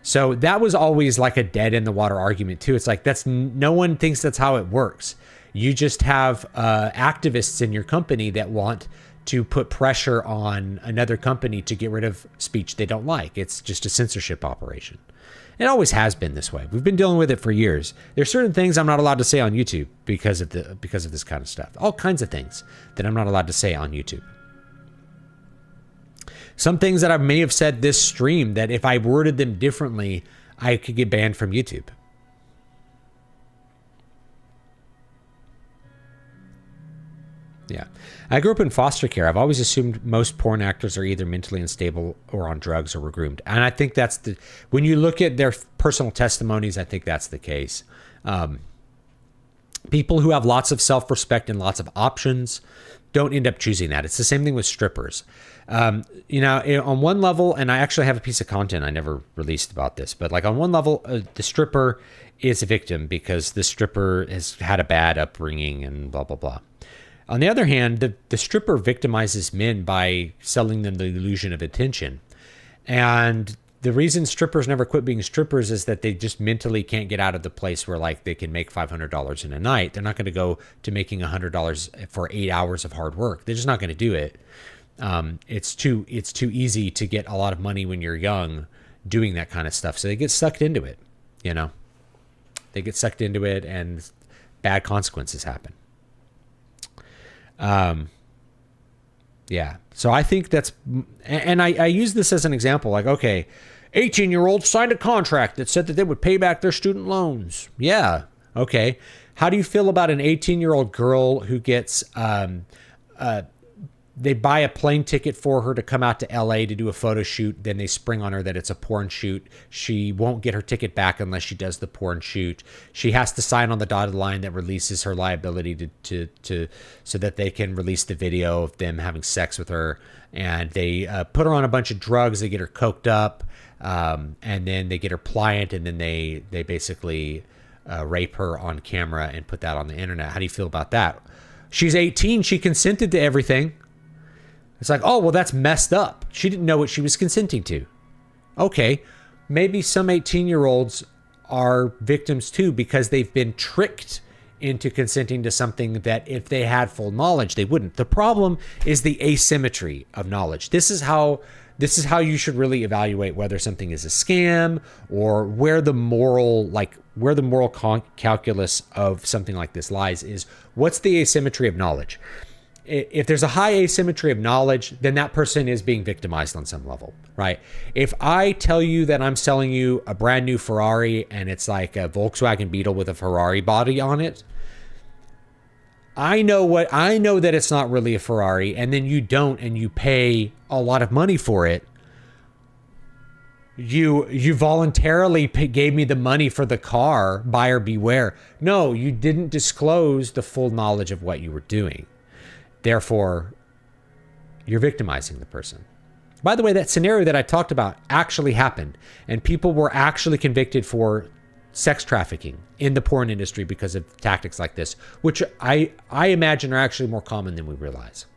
So that was always like a dead in the water argument too. It's like, no one thinks that's how it works. You just have activists in your company that want to put pressure on another company to get rid of speech they don't like. It's just a censorship operation. It always has been this way. We've been dealing with it for years. There's certain things I'm not allowed to say on YouTube because of this kind of stuff. All kinds of things that I'm not allowed to say on YouTube. Some things that I may have said this stream that if I worded them differently, I could get banned from YouTube. Yeah. I grew up in foster care. I've always assumed most porn actors are either mentally unstable or on drugs or were groomed. And I think that's when you look at their personal testimonies, I think that's the case. People who have lots of self-respect and lots of options don't end up choosing that. It's the same thing with strippers. On one level, and I actually have a piece of content I never released about this, but like on one level, the stripper is a victim because the stripper has had a bad upbringing and blah, blah, blah. On the other hand, the stripper victimizes men by selling them the illusion of attention. And the reason strippers never quit being strippers is that they just mentally can't get out of the place where like they can make $500 in a night. They're not going to go to making $100 for 8 hours of hard work. They're just not going to do it. It's too easy to get a lot of money when you're young doing that kind of stuff. So they get sucked into it, They get sucked into it and bad consequences happen. Yeah. So I think that's, and I use this as an example, like, okay, 18-year-olds signed a contract that said that they would pay back their student loans. Yeah. Okay. How do you feel about an 18-year-old girl who gets, they buy a plane ticket for her to come out to LA to do a photo shoot. Then they spring on her that it's a porn shoot. She won't get her ticket back unless she does the porn shoot. She has to sign on the dotted line that releases her liability to so that they can release the video of them having sex with her. And they put her on a bunch of drugs. They get her coked up, and then they get her pliant, and then they basically rape her on camera and put that on the internet. How do you feel about that? She's 18. She consented to everything. It's like, oh, well, that's messed up. She didn't know what she was consenting to. Okay, maybe some 18-year-olds are victims too because they've been tricked into consenting to something that if they had full knowledge, they wouldn't. The problem is the asymmetry of knowledge. This is how you should really evaluate whether something is a scam or where the moral calculus of something like this lies is what's the asymmetry of knowledge. If there's a high asymmetry of knowledge, then that person is being victimized on some level, right? If I tell you that I'm selling you a brand new Ferrari and it's like a Volkswagen Beetle with a Ferrari body on it, I know that it's not really a Ferrari, and then you don't, and you pay a lot of money for it. You voluntarily gave me the money for the car, buyer beware. No, you didn't disclose the full knowledge of what you were doing. Therefore, you're victimizing the person. By the way, that scenario that I talked about actually happened, and people were actually convicted for sex trafficking in the porn industry because of tactics like this, which I imagine are actually more common than we realize.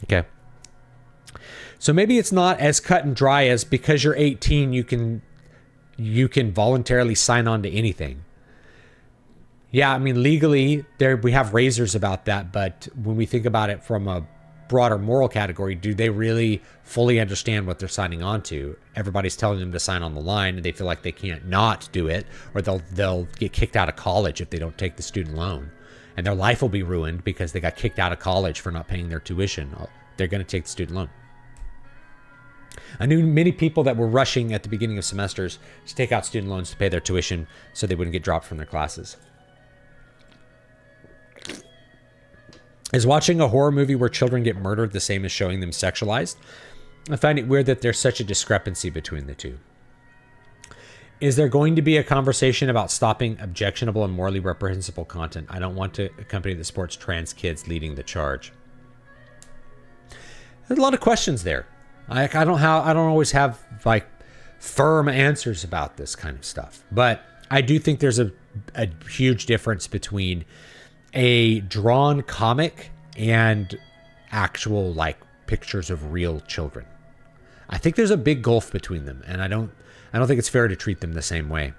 Okay. So maybe it's not as cut and dry as because you're 18, you can voluntarily sign on to anything. Yeah, I mean, legally, we have razors about that, but when we think about it from a broader moral category, do they really fully understand what they're signing on to? Everybody's telling them to sign on the line, and they feel like they can't not do it, or they'll get kicked out of college if they don't take the student loan, and their life will be ruined because they got kicked out of college for not paying their tuition. They're going to take the student loan. I knew many people that were rushing at the beginning of semesters to take out student loans to pay their tuition so they wouldn't get dropped from their classes. Is watching a horror movie where children get murdered the same as showing them sexualized? I find it weird that there's such a discrepancy between the two. Is there going to be a conversation about stopping objectionable and morally reprehensible content? I don't want to a company that supports trans kids leading the charge. There's a lot of questions there. I don't always have like firm answers about this kind of stuff, but I do think there's a huge difference between a drawn comic and actual like pictures of real children. I think there's a big gulf between them, and I don't think it's fair to treat them the same way.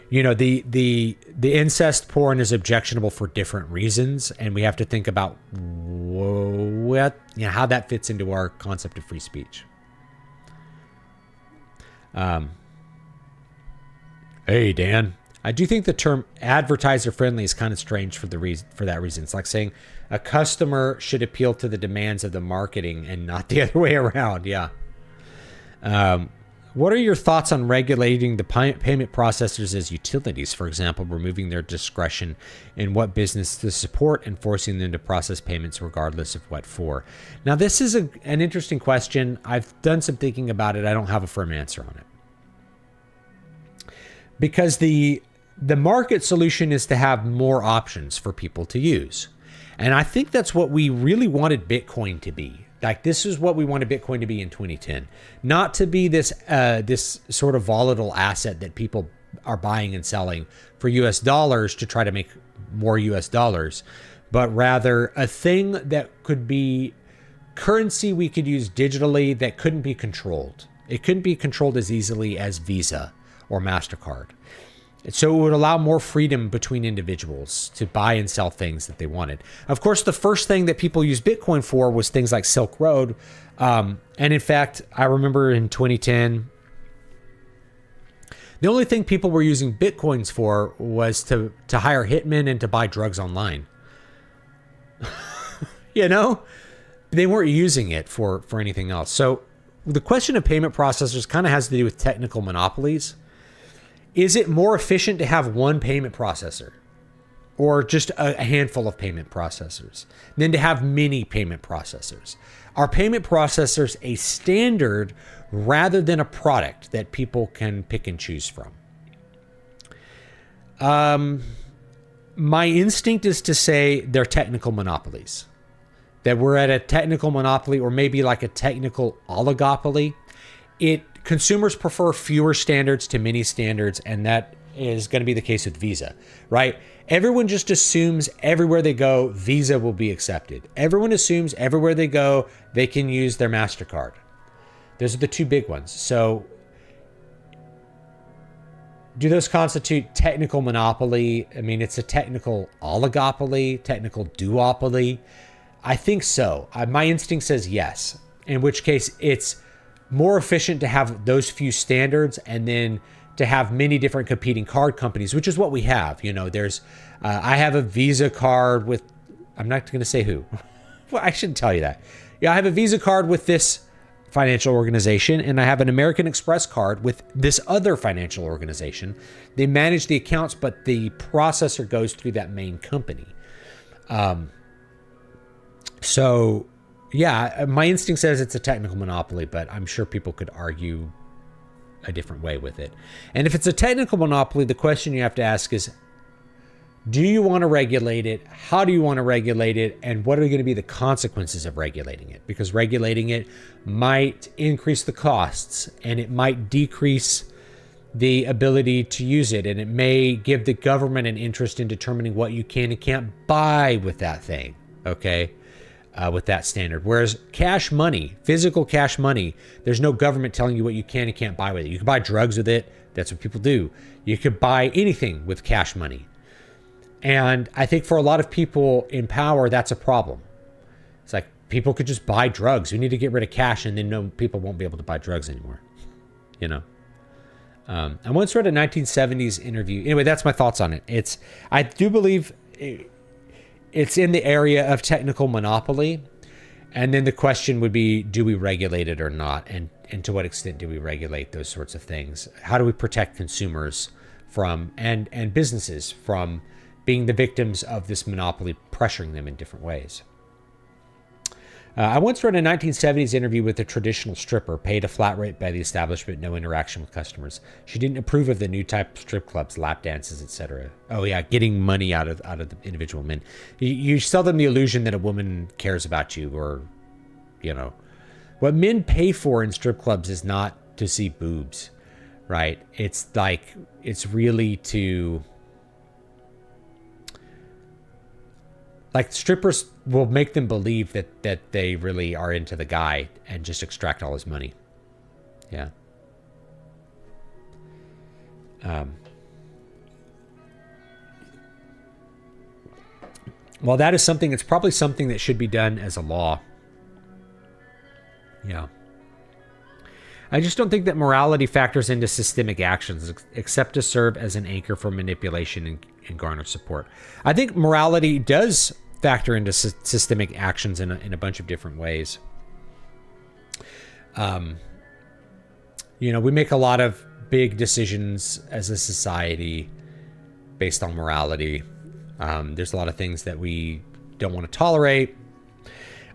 You know, the incest porn is objectionable for different reasons, and we have to think about how that fits into our concept of free speech. Hey Dan, I do think the term advertiser friendly is kind of strange for that reason. It's like saying a customer should appeal to the demands of the marketing and not the other way around. Yeah. What are your thoughts on regulating the payment processors as utilities, for example, removing their discretion in what business to support and forcing them to process payments regardless of what for? Now, this is an interesting question. I've done some thinking about it. I don't have a firm answer on it. Because the market solution is to have more options for people to use. And I think that's what we really wanted Bitcoin to be. Like, this is what we wanted Bitcoin to be in 2010, not to be this sort of volatile asset that people are buying and selling for US dollars to try to make more US dollars, but rather a thing that could be currency we could use digitally that couldn't be controlled. It couldn't be controlled as easily as Visa or MasterCard. So it would allow more freedom between individuals to buy and sell things that they wanted. Of course, the first thing that people used Bitcoin for was things like Silk Road. And in fact, I remember in 2010, the only thing people were using Bitcoins for was to hire hitmen and to buy drugs online. You know, they weren't using it for anything else. So the question of payment processors kind of has to do with technical monopolies. Is it more efficient to have one payment processor or just a handful of payment processors than to have many payment processors? Are payment processors a standard rather than a product that people can pick and choose from? My instinct is to say they're technical monopolies, that we're at a technical monopoly or maybe like a technical oligopoly. Consumers prefer fewer standards to many standards, and that is going to be the case with Visa, right? Everyone just assumes everywhere they go, Visa will be accepted. Everyone assumes everywhere they go, they can use their MasterCard. Those are the two big ones. So do those constitute technical monopoly? I mean, it's a technical oligopoly, technical duopoly. I think so. My instinct says yes, in which case it's more efficient to have those few standards and then to have many different competing card companies, which is what we have. You know, there's, I have a Visa card with, I'm not going to say who. Well, I shouldn't tell you that. Yeah, I have a Visa card with this financial organization, and I have an American Express card with this other financial organization. They manage the accounts, but the processor goes through that main company. So yeah, my instinct says it's a technical monopoly, but I'm sure people could argue a different way with it. And if it's a technical monopoly, the question you have to ask is, do you want to regulate it? How do you want to regulate it? And what are going to be the consequences of regulating it? Because regulating it might increase the costs, and it might decrease the ability to use it. And it may give the government an interest in determining what you can and can't buy with that thing, okay? With that standard. Whereas cash money, physical cash money, there's no government telling you what you can and can't buy with it. You can buy drugs with it. That's what people do. You could buy anything with cash money. And I think for a lot of people in power, that's a problem. It's like people could just buy drugs. We need to get rid of cash, and then people won't be able to buy drugs anymore. You know? I once read a 1970s interview. Anyway, that's my thoughts on it. I do believe it's in the area of technical monopoly. And then the question would be, do we regulate it or not? And to what extent do we regulate those sorts of things? How do we protect consumers from and businesses from being the victims of this monopoly pressuring them in different ways? I once read a 1970s interview with a traditional stripper, paid a flat rate by the establishment, no interaction with customers. She didn't approve of the new type of strip clubs, lap dances, etc. Oh yeah, getting money out of the individual men. You sell them the illusion that a woman cares about you, or, you know, what men pay for in strip clubs is not to see boobs, right? It's like, it's really to, like, strippers will make them believe that they really are into the guy and just extract all his money. Yeah. Well, that is something, it's probably something that should be done as a law. Yeah. I just don't think that morality factors into systemic actions except to serve as an anchor for manipulation and garner support. I think morality does factor into systemic actions in a bunch of different ways. You know, we make a lot of big decisions as a society based on morality. There's a lot of things that we don't want to tolerate.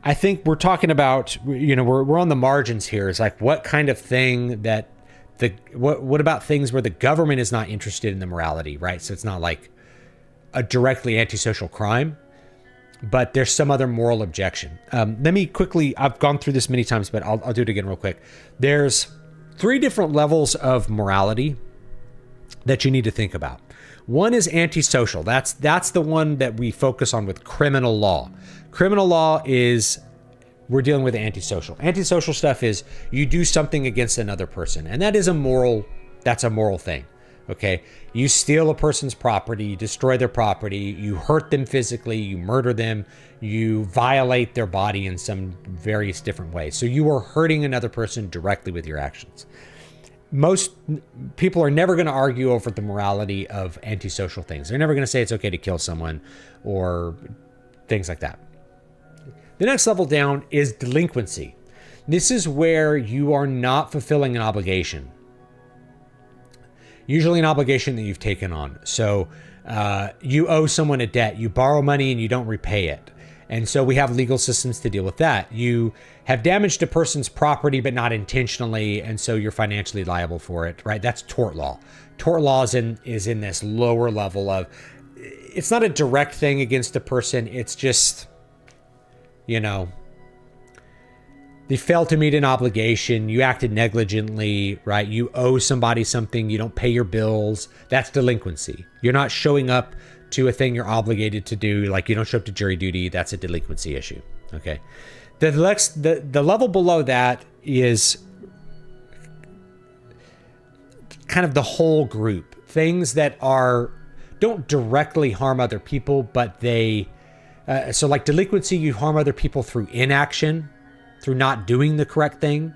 I think we're talking about, you know, we're on the margins here. It's like, what kind of thing that what about things where the government is not interested in the morality, right? So it's not like a directly antisocial crime, but there's some other moral objection. Let me quickly, I've gone through this many times, but I'll do it again real quick. There's 3 different levels of morality that you need to think about. One is antisocial. That's the one that we focus on with criminal law. Criminal law is, we're dealing with antisocial. Antisocial stuff is you do something against another person, and that is that's a moral thing. Okay, you steal a person's property, you destroy their property, you hurt them physically, you murder them, you violate their body in some various different ways. So you are hurting another person directly with your actions. Most people are never going to argue over the morality of antisocial things. They're never going to say it's okay to kill someone or things like that. The next level down is delinquency. This is where you are not fulfilling an obligation. Usually an obligation that you've taken on. So you owe someone a debt, you borrow money and you don't repay it. And so we have legal systems to deal with that. You have damaged a person's property, but not intentionally, and so you're financially liable for it, right? That's tort law. Tort law is in this lower level of, it's not a direct thing against a person. It's just, you know, they failed to meet an obligation. You acted negligently, right? You owe somebody something. You don't pay your bills. That's delinquency. You're not showing up to a thing you're obligated to do. Like, you don't show up to jury duty. That's a delinquency issue. Okay. The level below that is kind of the whole group. Things that don't directly harm other people, but they, so like delinquency, you harm other people through inaction, through not doing the correct thing.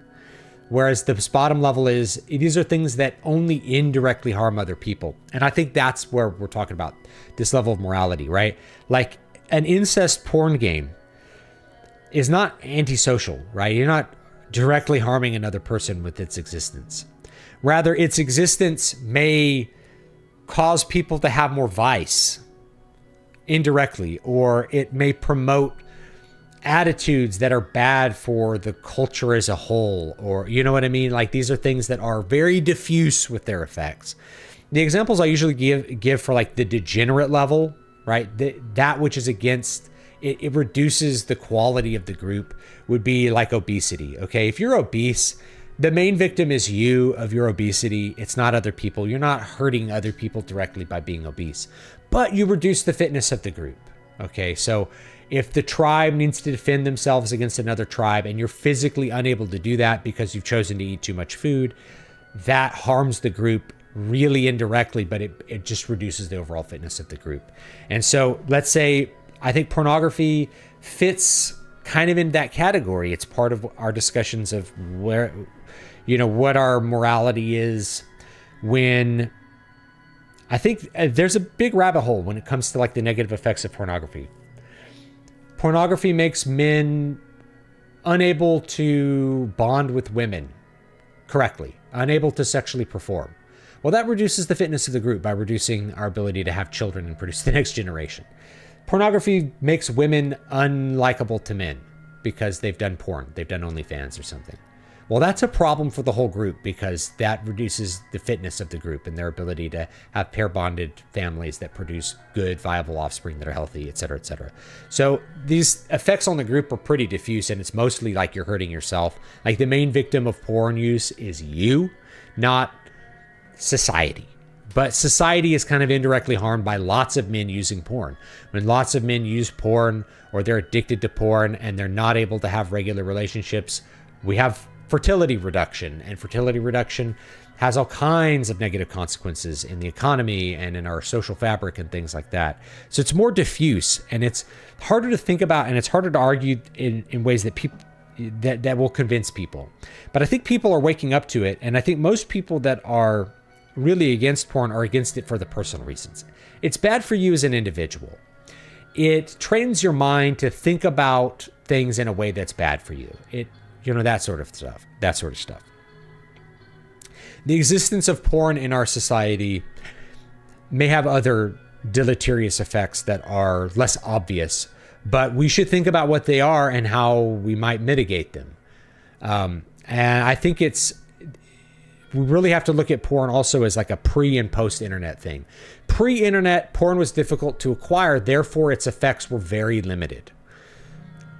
Whereas the bottom level is, these are things that only indirectly harm other people. And I think that's where we're talking about this level of morality, right? Like an incest porn game is not antisocial, right? You're not directly harming another person with its existence. Rather, its existence may cause people to have more vice indirectly, or it may promote attitudes that are bad for the culture as a whole, or, you know what I mean? Like, these are things that are very diffuse with their effects. The examples I usually give for like the degenerate level, right? That which is against it reduces the quality of the group would be like obesity. Okay. If you're obese, the main victim is you of your obesity. It's not other people. You're not hurting other people directly by being obese, but you reduce the fitness of the group. Okay. So if the tribe needs to defend themselves against another tribe and you're physically unable to do that because you've chosen to eat too much food, that harms the group really indirectly, but it just reduces the overall fitness of the group. And so let's say, I think pornography fits kind of in that category. It's part of our discussions of where, you know, what our morality is when I think there's a big rabbit hole when it comes to like the negative effects of pornography. Pornography makes men unable to bond with women correctly, unable to sexually perform. Well, that reduces the fitness of the group by reducing our ability to have children and produce the next generation. Pornography makes women unlikable to men because they've done porn, they've done OnlyFans or something. Well, that's a problem for the whole group because that reduces the fitness of the group and their ability to have pair bonded families that produce good, viable offspring that are healthy, et cetera, et cetera. So these effects on the group are pretty diffuse, and it's mostly like you're hurting yourself. Like the main victim of porn use is you, not society. But society is kind of indirectly harmed by lots of men using porn. When lots of men use porn or they're addicted to porn and they're not able to have regular relationships, we have fertility reduction, and fertility reduction has all kinds of negative consequences in the economy and in our social fabric and things like that. So it's more diffuse, and it's harder to think about, and it's harder to argue in ways that people that will convince people. But I think people are waking up to it, and I think most people that are really against porn are against it for the personal reasons. It's bad for you as an individual. It trains your mind to think about things in a way that's bad for you. That sort of stuff. The existence of porn in our society may have other deleterious effects that are less obvious, but we should think about what they are and how we might mitigate them. And I think we really have to look at porn also as like a pre and post-internet thing. Pre-internet, porn was difficult to acquire, therefore its effects were very limited.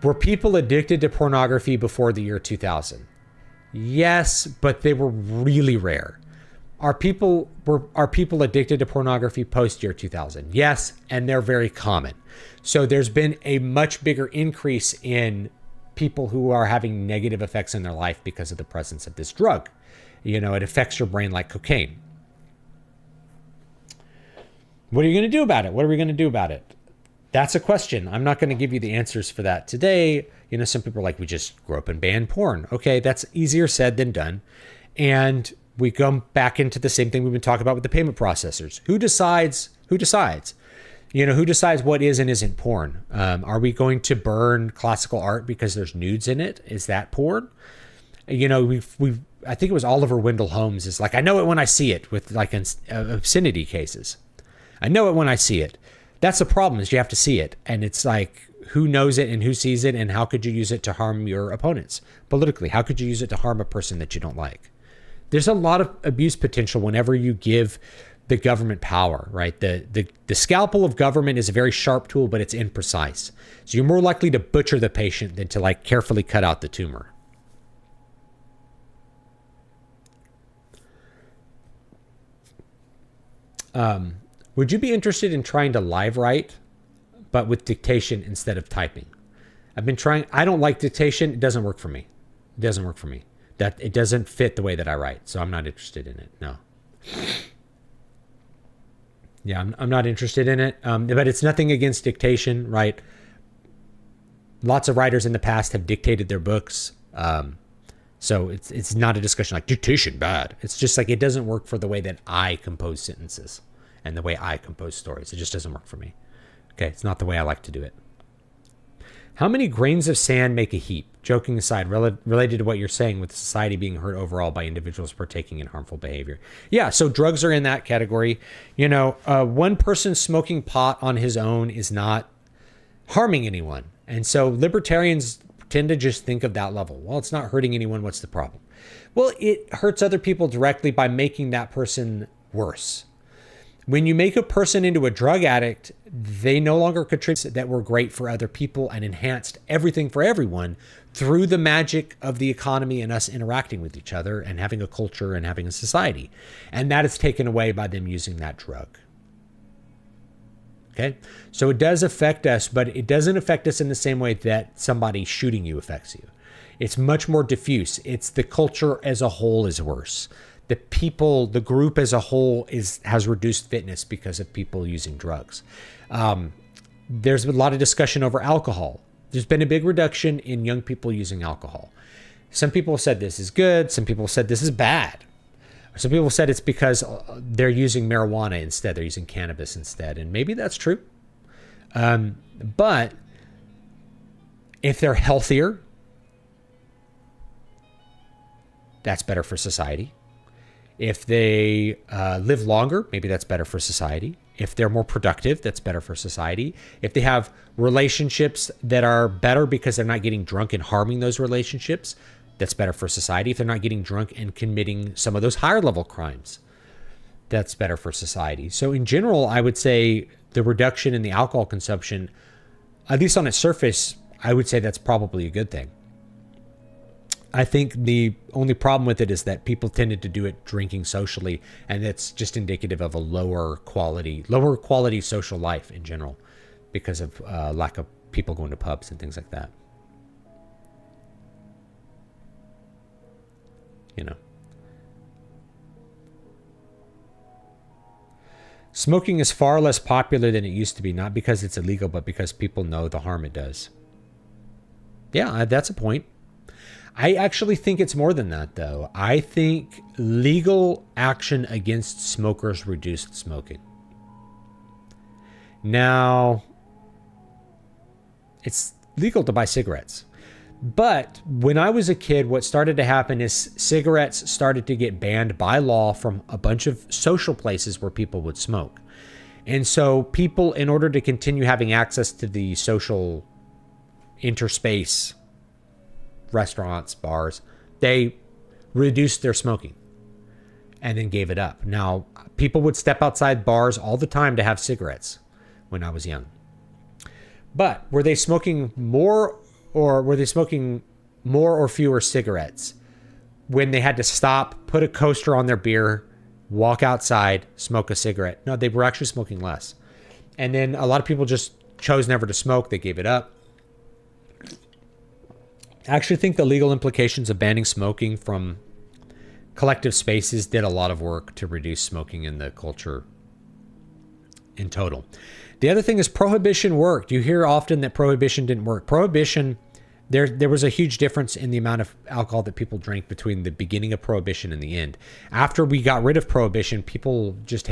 Were people addicted to pornography before the year 2000? Yes, but they were really rare. Are people addicted to pornography post year 2000? Yes, and they're very common. So there's been a much bigger increase in people who are having negative effects in their life because of the presence of this drug. It affects your brain like cocaine. What are you going to do about it? What are we going to do about it? That's a question. I'm not going to give you the answers for that today. Some people are like, we just grew up and banned porn. Okay, that's easier said than done. And we come back into the same thing we've been talking about with the payment processors. Who decides? Who decides what is and isn't porn? Are we going to burn classical art because there's nudes in it? Is that porn? I think it was Oliver Wendell Holmes is like, I know it when I see it, with like obscenity cases. I know it when I see it. That's the problem, is you have to see it. And it's like, who knows it and who sees it, and how could you use it to harm your opponents politically? How could you use it to harm a person that you don't like? There's a lot of abuse potential whenever you give the government power, right? The scalpel of government is a very sharp tool, but it's imprecise. So you're more likely to butcher the patient than to like carefully cut out the tumor. Would you be interested in trying to live write, but with dictation instead of typing? I've been trying. I don't like dictation. It doesn't work for me. That it doesn't fit the way that I write. So I'm not interested in it. No. Yeah, I'm not interested in it. But it's nothing against dictation, right? Lots of writers in the past have dictated their books. So it's not a discussion like dictation bad. It's just like it doesn't work for the way that I compose sentences and the way I compose stories. It just doesn't work for me. Okay, it's not the way I like to do it. How many grains of sand make a heap? Joking aside, related to what you're saying with society being hurt overall by individuals partaking in harmful behavior. Yeah, so drugs are in that category. One person smoking pot on his own is not harming anyone. And so libertarians tend to just think of that level. Well, it's not hurting anyone. What's the problem? Well, it hurts other people directly by making that person worse. When you make a person into a drug addict, they no longer contribute that were great for other people and enhanced everything for everyone through the magic of the economy and us interacting with each other and having a culture and having a society. And that is taken away by them using that drug. Okay, so it does affect us, but it doesn't affect us in the same way that somebody shooting you affects you. It's much more diffuse. It's the culture as a whole is worse. The people, the group as a whole has reduced fitness because of people using drugs. There's been a lot of discussion over alcohol. There's been a big reduction in young people using alcohol. Some people have said this is good. Some people have said this is bad. Some people said it's because they're using marijuana instead. They're using cannabis instead. And maybe that's true. But if they're healthier, that's better for society. If they live longer, maybe that's better for society. If they're more productive, that's better for society. If they have relationships that are better because they're not getting drunk and harming those relationships, that's better for society. If they're not getting drunk and committing some of those higher level crimes, that's better for society. So in general, I would say the reduction in the alcohol consumption, at least on its surface, I would say that's probably a good thing. I think the only problem with it is that people tended to do it drinking socially, and it's just indicative of a lower quality social life in general because of lack of people going to pubs and things like that. You know. Smoking is far less popular than it used to be, not because it's illegal, but because people know the harm it does. Yeah, that's a point. I actually think it's more than that, though. I think legal action against smokers reduced smoking. Now, it's legal to buy cigarettes. But when I was a kid, what started to happen is cigarettes started to get banned by law from a bunch of social places where people would smoke. And so people, in order to continue having access to the social interspace, restaurants, bars, they reduced their smoking and then gave it up. Now, people would step outside bars all the time to have cigarettes when I was young. But were they smoking more or fewer cigarettes when they had to stop, put a coaster on their beer, walk outside, smoke a cigarette? No, they were actually smoking less. And then a lot of people just chose never to smoke. They gave it up. I actually think the legal implications of banning smoking from collective spaces did a lot of work to reduce smoking in the culture in total. The other thing is prohibition worked. You hear often that prohibition didn't work. Prohibition, there was a huge difference in the amount of alcohol that people drank between the beginning of prohibition and the end. After we got rid of prohibition, people just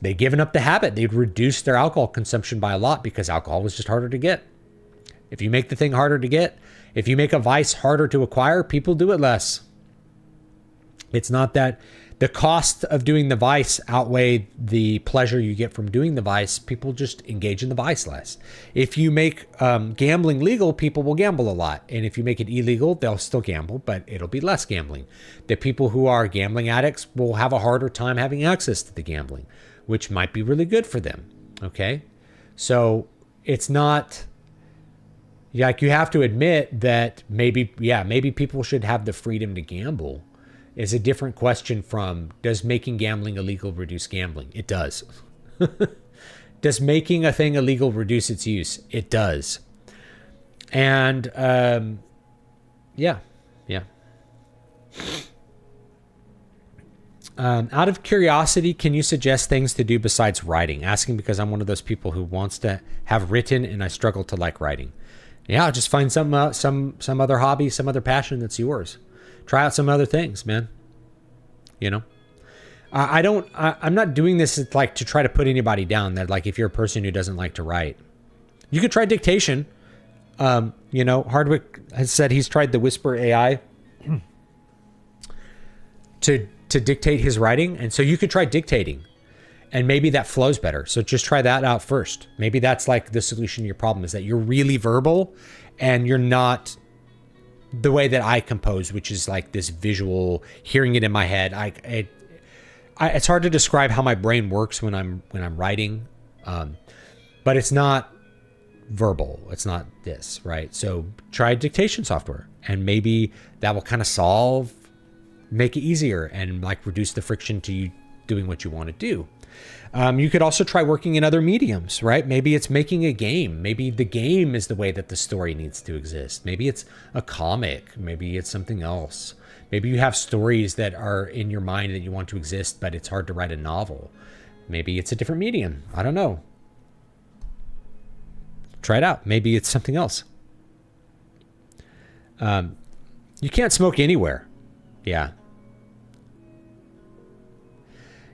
they'd given up the habit. They'd reduced their alcohol consumption by a lot because alcohol was just harder to get. If you make the thing harder to get, if you make a vice harder to acquire, people do it less. It's not that the cost of doing the vice outweigh the pleasure you get from doing the vice. People just engage in the vice less. If you make gambling legal, people will gamble a lot. And if you make it illegal, they'll still gamble, but it'll be less gambling. The people who are gambling addicts will have a harder time having access to the gambling, which might be really good for them. Okay? So it's not... Like, you have to admit that maybe people should have the freedom to gamble is a different question from, does making gambling illegal reduce gambling? It does. Does making a thing illegal reduce its use? It does. And, yeah. Out of curiosity, can you suggest things to do besides writing? Asking because I'm one of those people who wants to have written and I struggle to like writing. Yeah, just find some other hobby, some other passion that's yours. Try out some other things, man. You know, I'm not doing this like to try to put anybody down. That like, if you're a person who doesn't like to write, you could try dictation. You know, Hardwick has said he's tried the Whisper AI to dictate his writing, and so you could try dictating. And maybe that flows better. So just try that out first. Maybe that's like the solution to your problem, is that you're really verbal and you're not the way that I compose, which is like this visual, hearing it in my head. It's hard to describe how my brain works when I'm writing, but it's not verbal. It's not this, right? So try dictation software, and maybe that will kind of make it easier and like reduce the friction to you doing what you want to do. You could also try working in other mediums, right? Maybe it's making a game. Maybe the game is the way that the story needs to exist. Maybe it's a comic. Maybe it's something else. Maybe you have stories that are in your mind that you want to exist, but it's hard to write a novel. Maybe it's a different medium. I don't know. Try it out. Maybe it's something else. You can't smoke anywhere. Yeah.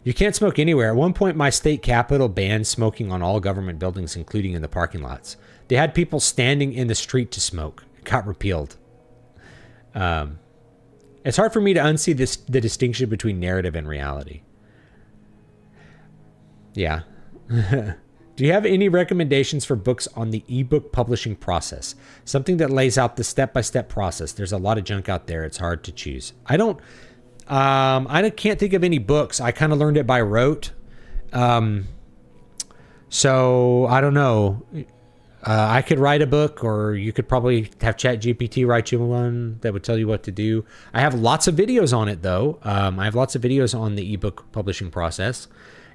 You can't smoke anywhere. At one point, my state capital banned smoking on all government buildings, including in the parking lots. They had people standing in the street to smoke. It got repealed. It's hard for me to unsee the distinction between narrative and reality. Yeah. Do you have any recommendations for books on the ebook publishing process? Something that lays out the step-by-step process. There's a lot of junk out there. It's hard to choose. I can't think of any books. I kind of learned it by rote. So I don't know. I could write a book, or you could probably have ChatGPT write you one that would tell you what to do. I have lots of videos on it, though. I have lots of videos on the ebook publishing process.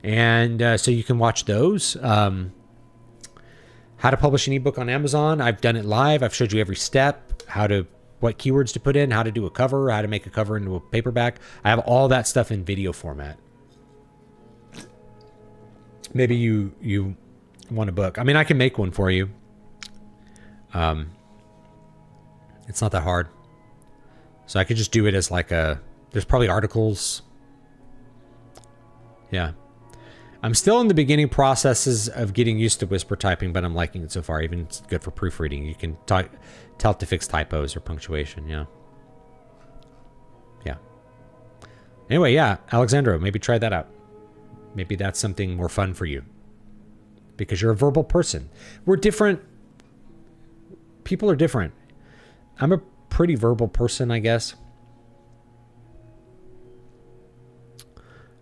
And so you can watch those. How to publish an ebook on Amazon. I've done it live. I've showed you every step, what keywords to put in, how to do a cover, how to make a cover into a paperback. I have all that stuff in video format. Maybe you want a book. I mean, I can make one for you. It's not that hard. So I could just do it as like there's probably articles. Yeah. I'm still in the beginning processes of getting used to whisper typing, but I'm liking it so far. Even it's good for proofreading. You can tell it to fix typos or punctuation. Yeah. Yeah. Anyway, yeah, Alexandro, maybe try that out. Maybe that's something more fun for you because you're a verbal person. We're different. People are different. I'm a pretty verbal person, I guess.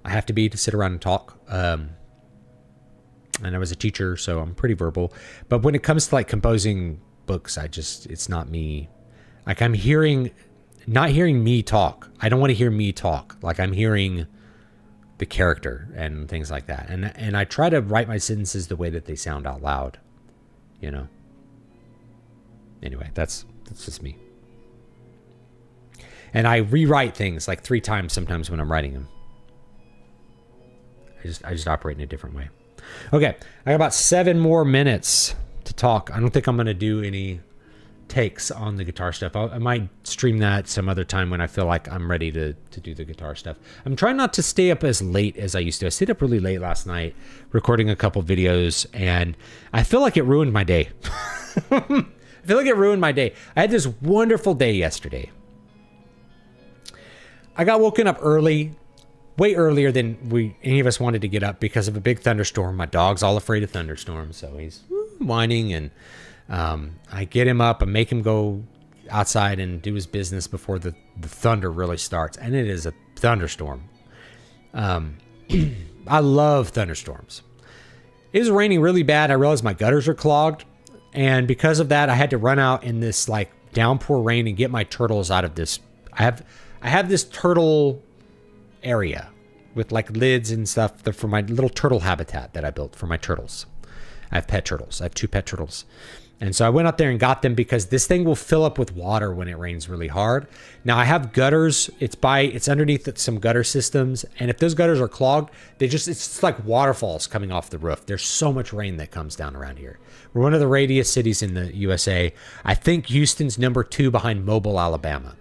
I have to be to sit around and talk. And I was a teacher, so I'm pretty verbal. But when it comes to like composing books, it's not me. Like I'm not hearing me talk. I don't want to hear me talk. Like I'm hearing the character and things like that. And I try to write my sentences the way that they sound out loud, you know? Anyway, that's just me. And I rewrite things like 3 times sometimes when I'm writing them. I just operate in a different way. Okay, I got about 7 more minutes to talk. I don't think I'm going to do any takes on the guitar stuff. I might stream that some other time when I feel like I'm ready to do the guitar stuff. I'm trying not to stay up as late as I used to. I stayed up really late last night recording a couple videos, and I feel like it ruined my day. I feel like it ruined my day. I had this wonderful day yesterday. I got woken up early. Way earlier than any of us wanted to get up because of a big thunderstorm. My dog's all afraid of thunderstorms, so he's whining, and I get him up and make him go outside and do his business before the thunder really starts, and it is a thunderstorm. I love thunderstorms. It was raining really bad. I realized my gutters are clogged, and because of that, I had to run out in this like downpour rain and get my turtles out of this. I have this turtle area with like lids and stuff for my little turtle habitat that I built for my turtles. I have pet turtles. I have 2 pet turtles. And so I went up there and got them because this thing will fill up with water when it rains really hard. Now I have gutters. It's underneath some gutter systems. And if those gutters are clogged, it's just like waterfalls coming off the roof. There's so much rain that comes down around here. We're one of the rainiest cities in the USA. I think Houston's number 2 behind Mobile, Alabama.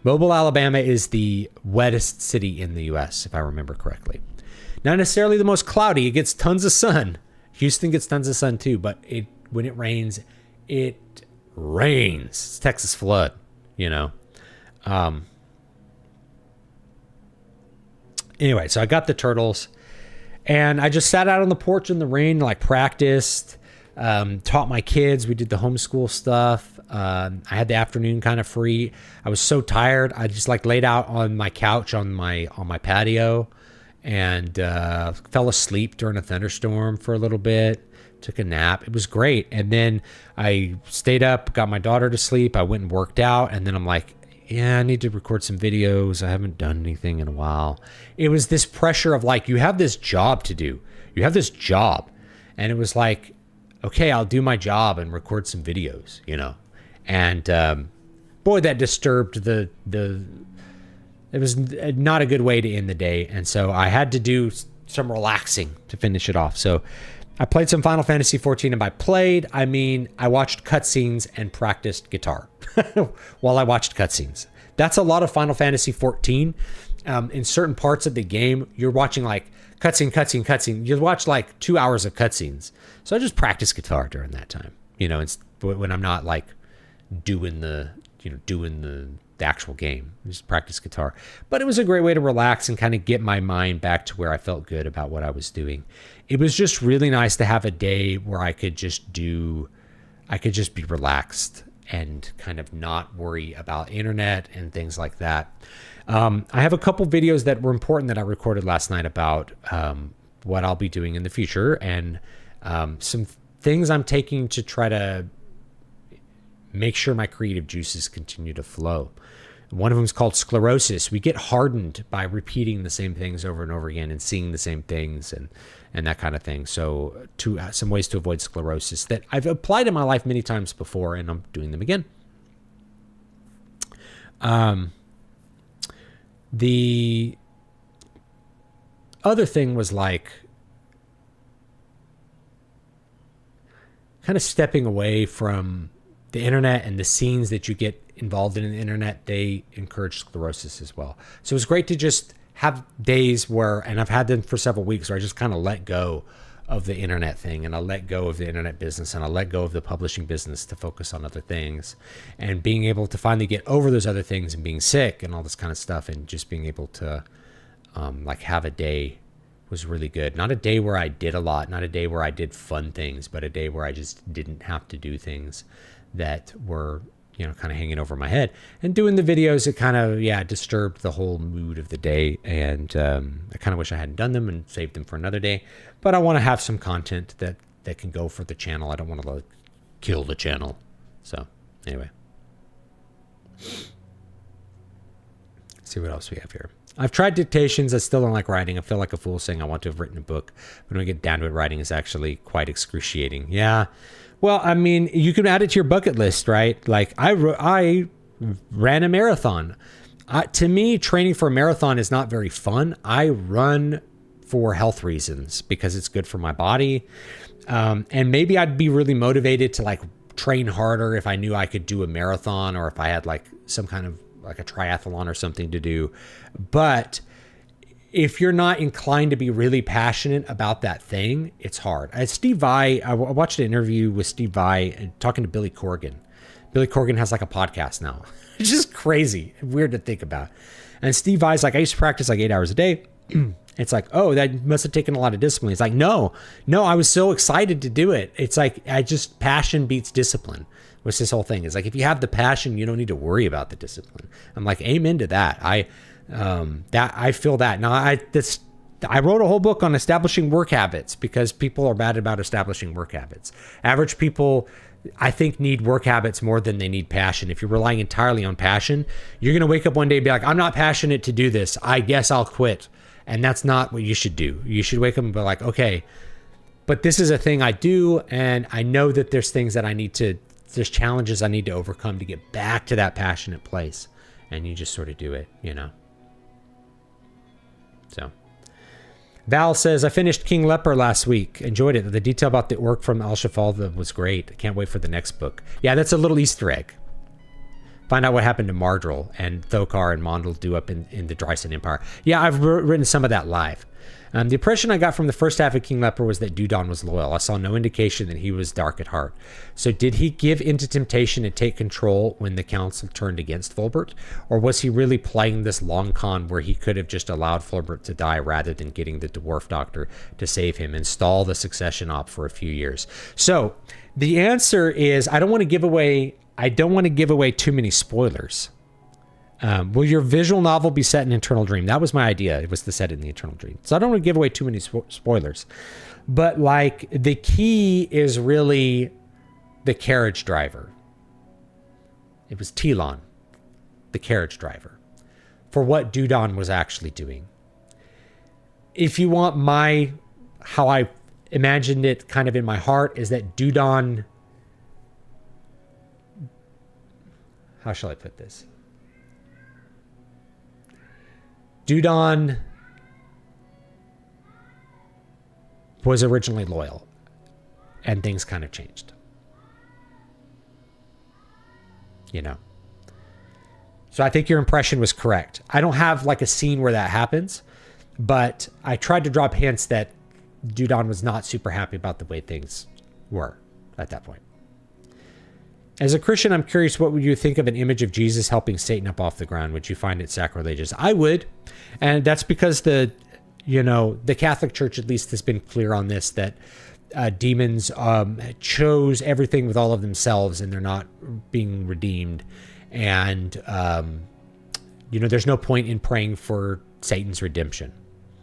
Mobile, Alabama is the wettest city in the U.S., if I remember correctly. Not necessarily the most cloudy. It gets tons of sun. Houston gets tons of sun too, but when it rains, it rains. It's Texas flood, you know. Anyway, so I got the turtles, and I just sat out on the porch in the rain, like practiced, taught my kids. We did the homeschool stuff. I had the afternoon kind of free. I was so tired. I just like laid out on my couch on my patio and fell asleep during a thunderstorm for a little bit. Took a nap. It was great. And then I stayed up, got my daughter to sleep. I went and worked out. And then I'm like, yeah, I need to record some videos. I haven't done anything in a while. It was this pressure of like, you have this job to do. You have this job. And it was like, okay, I'll do my job and record some videos, you know. And boy, that disturbed it was not a good way to end the day. And so I had to do some relaxing to finish it off. So I played some Final Fantasy XIV, and by played, I mean I watched cutscenes and practiced guitar while I watched cutscenes. That's a lot of Final Fantasy XIV. In certain parts of the game, you're watching like cutscene. You watch like 2 hours of cutscenes. So I just practice guitar during that time, you know, when I'm not like doing the the actual game. Just practice guitar. But it was a great way to relax and kind of get my mind back to where I felt good about what I was doing. It was just really nice to have a day where I could just be relaxed and kind of not worry about internet and things like that. I have a couple videos that were important that I recorded last night about what I'll be doing in the future, and some things I'm taking to try to make sure my creative juices continue to flow. One of them is called sclerosis. We get hardened by repeating the same things over and over again and seeing the same things and that kind of thing. So some ways to avoid sclerosis that I've applied in my life many times before, and I'm doing them again. The other thing was like kind of stepping away from the internet, and the scenes that you get involved in the internet, they encourage sclerosis as well. So it's great to just have days where, and I've had them for several weeks, where I just kind of let go of the internet thing, and I let go of the internet business, and I let go of the publishing business to focus on other things, and being able to finally get over those other things, and being sick and all this kind of stuff, and just being able to like have a day was really good. Not a day where I did a lot, not a day where I did fun things, but a day where I just didn't have to do things that were, you know, kind of hanging over my head. And doing the videos, it kind of, disturbed the whole mood of the day. And I kind of wish I hadn't done them and saved them for another day. But I want to have some content that can go for the channel. I don't want to like kill the channel. So anyway, see what else we have here. I've tried dictations. I still don't like writing. I feel like a fool saying I want to have written a book. But when I get down to it, writing is actually quite excruciating. Yeah. Well, I mean, you can add it to your bucket list, right? Like I ran a marathon. To me, training for a marathon is not very fun. I run for health reasons because it's good for my body. And maybe I'd be really motivated to like train harder if I knew I could do a marathon, or if I had like some kind of like a triathlon or something to do. But if you're not inclined to be really passionate about that thing, it's hard. Steve Vai, I watched an interview with Steve Vai talking to Billy Corgan. Billy Corgan has like a podcast now. It's just crazy, weird to think about. And Steve Vai's like, I used to practice like 8 hours a day. It's like, oh, that must have taken a lot of discipline. He's like, no, I was so excited to do it. It's like, passion beats discipline. What's this whole thing? It's like, if you have the passion, you don't need to worry about the discipline. I'm like, amen to that. I feel that. Now, I wrote a whole book on establishing work habits because people are bad about establishing work habits. Average people, I think, need work habits more than they need passion. If you're relying entirely on passion, you're going to wake up one day and be like, I'm not passionate to do this. I guess I'll quit. And that's not what you should do. You should wake up and be like, okay, but this is a thing I do. And I know that there's challenges I need to overcome to get back to that passionate place. And you just sort of do it, you know? So Val says, I finished King Leper last week. Enjoyed it. The detail about the orc from Al Shafal was great. I can't wait for the next book. Yeah, that's a little Easter egg. Find out what happened to Mardril and Thokar and Mondul up in the Dryson Empire. Yeah, I've written some of that live. The impression I got from the first half of King Leper was that Dudon was loyal. I saw no indication that he was dark at heart. So did he give into temptation and take control when the council turned against Fulbert? Or was he really playing this long con where he could have just allowed Fulbert to die rather than getting the dwarf doctor to save him and stall the succession op for a few years? So the answer is, I don't want to give away too many spoilers. Will your visual novel be set in Eternal Dream? That was my idea. It was to set it in the Eternal Dream. So I don't want to give away too many spoilers. But like the key is really the carriage driver. It was Telon, the carriage driver, for what Dudon was actually doing. If you want how I imagined it kind of in my heart, is that Dudon, how shall I put this? Dudon was originally loyal, and things kind of changed. You know? So I think your impression was correct. I don't have like a scene where that happens, but I tried to drop hints that Dudon was not super happy about the way things were at that point. As a Christian, I'm curious, what would you think of an image of Jesus helping Satan up off the ground? Would you find it sacrilegious? I would. And that's because the Catholic Church at least has been clear on this, that demons chose everything with all of themselves and they're not being redeemed. And, there's no point in praying for Satan's redemption.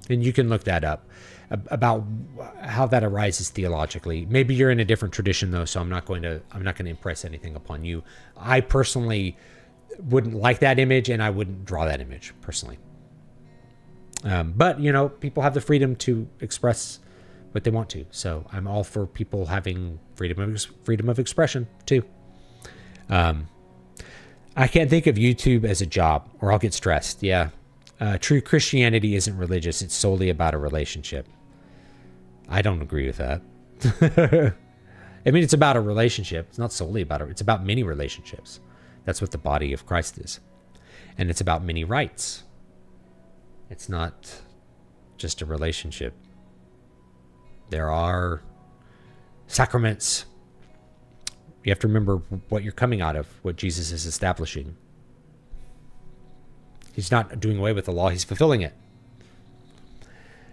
And you can look that up about how that arises theologically. Maybe you're in a different tradition though, so I'm not going to impress anything upon you. I personally wouldn't like that image, and I wouldn't draw that image personally. But people have the freedom to express what they want to. So I'm all for people having freedom of expression too. I can't think of YouTube as a job, or I'll get stressed. Yeah. True Christianity isn't religious. It's solely about a relationship. I don't agree with that. I mean, it's about a relationship. It's not solely about it. It's about many relationships. That's what the body of Christ is. And it's about many rights. It's not just a relationship. There are sacraments. You have to remember what you're coming out of, what Jesus is establishing. He's not doing away with the law. He's fulfilling it.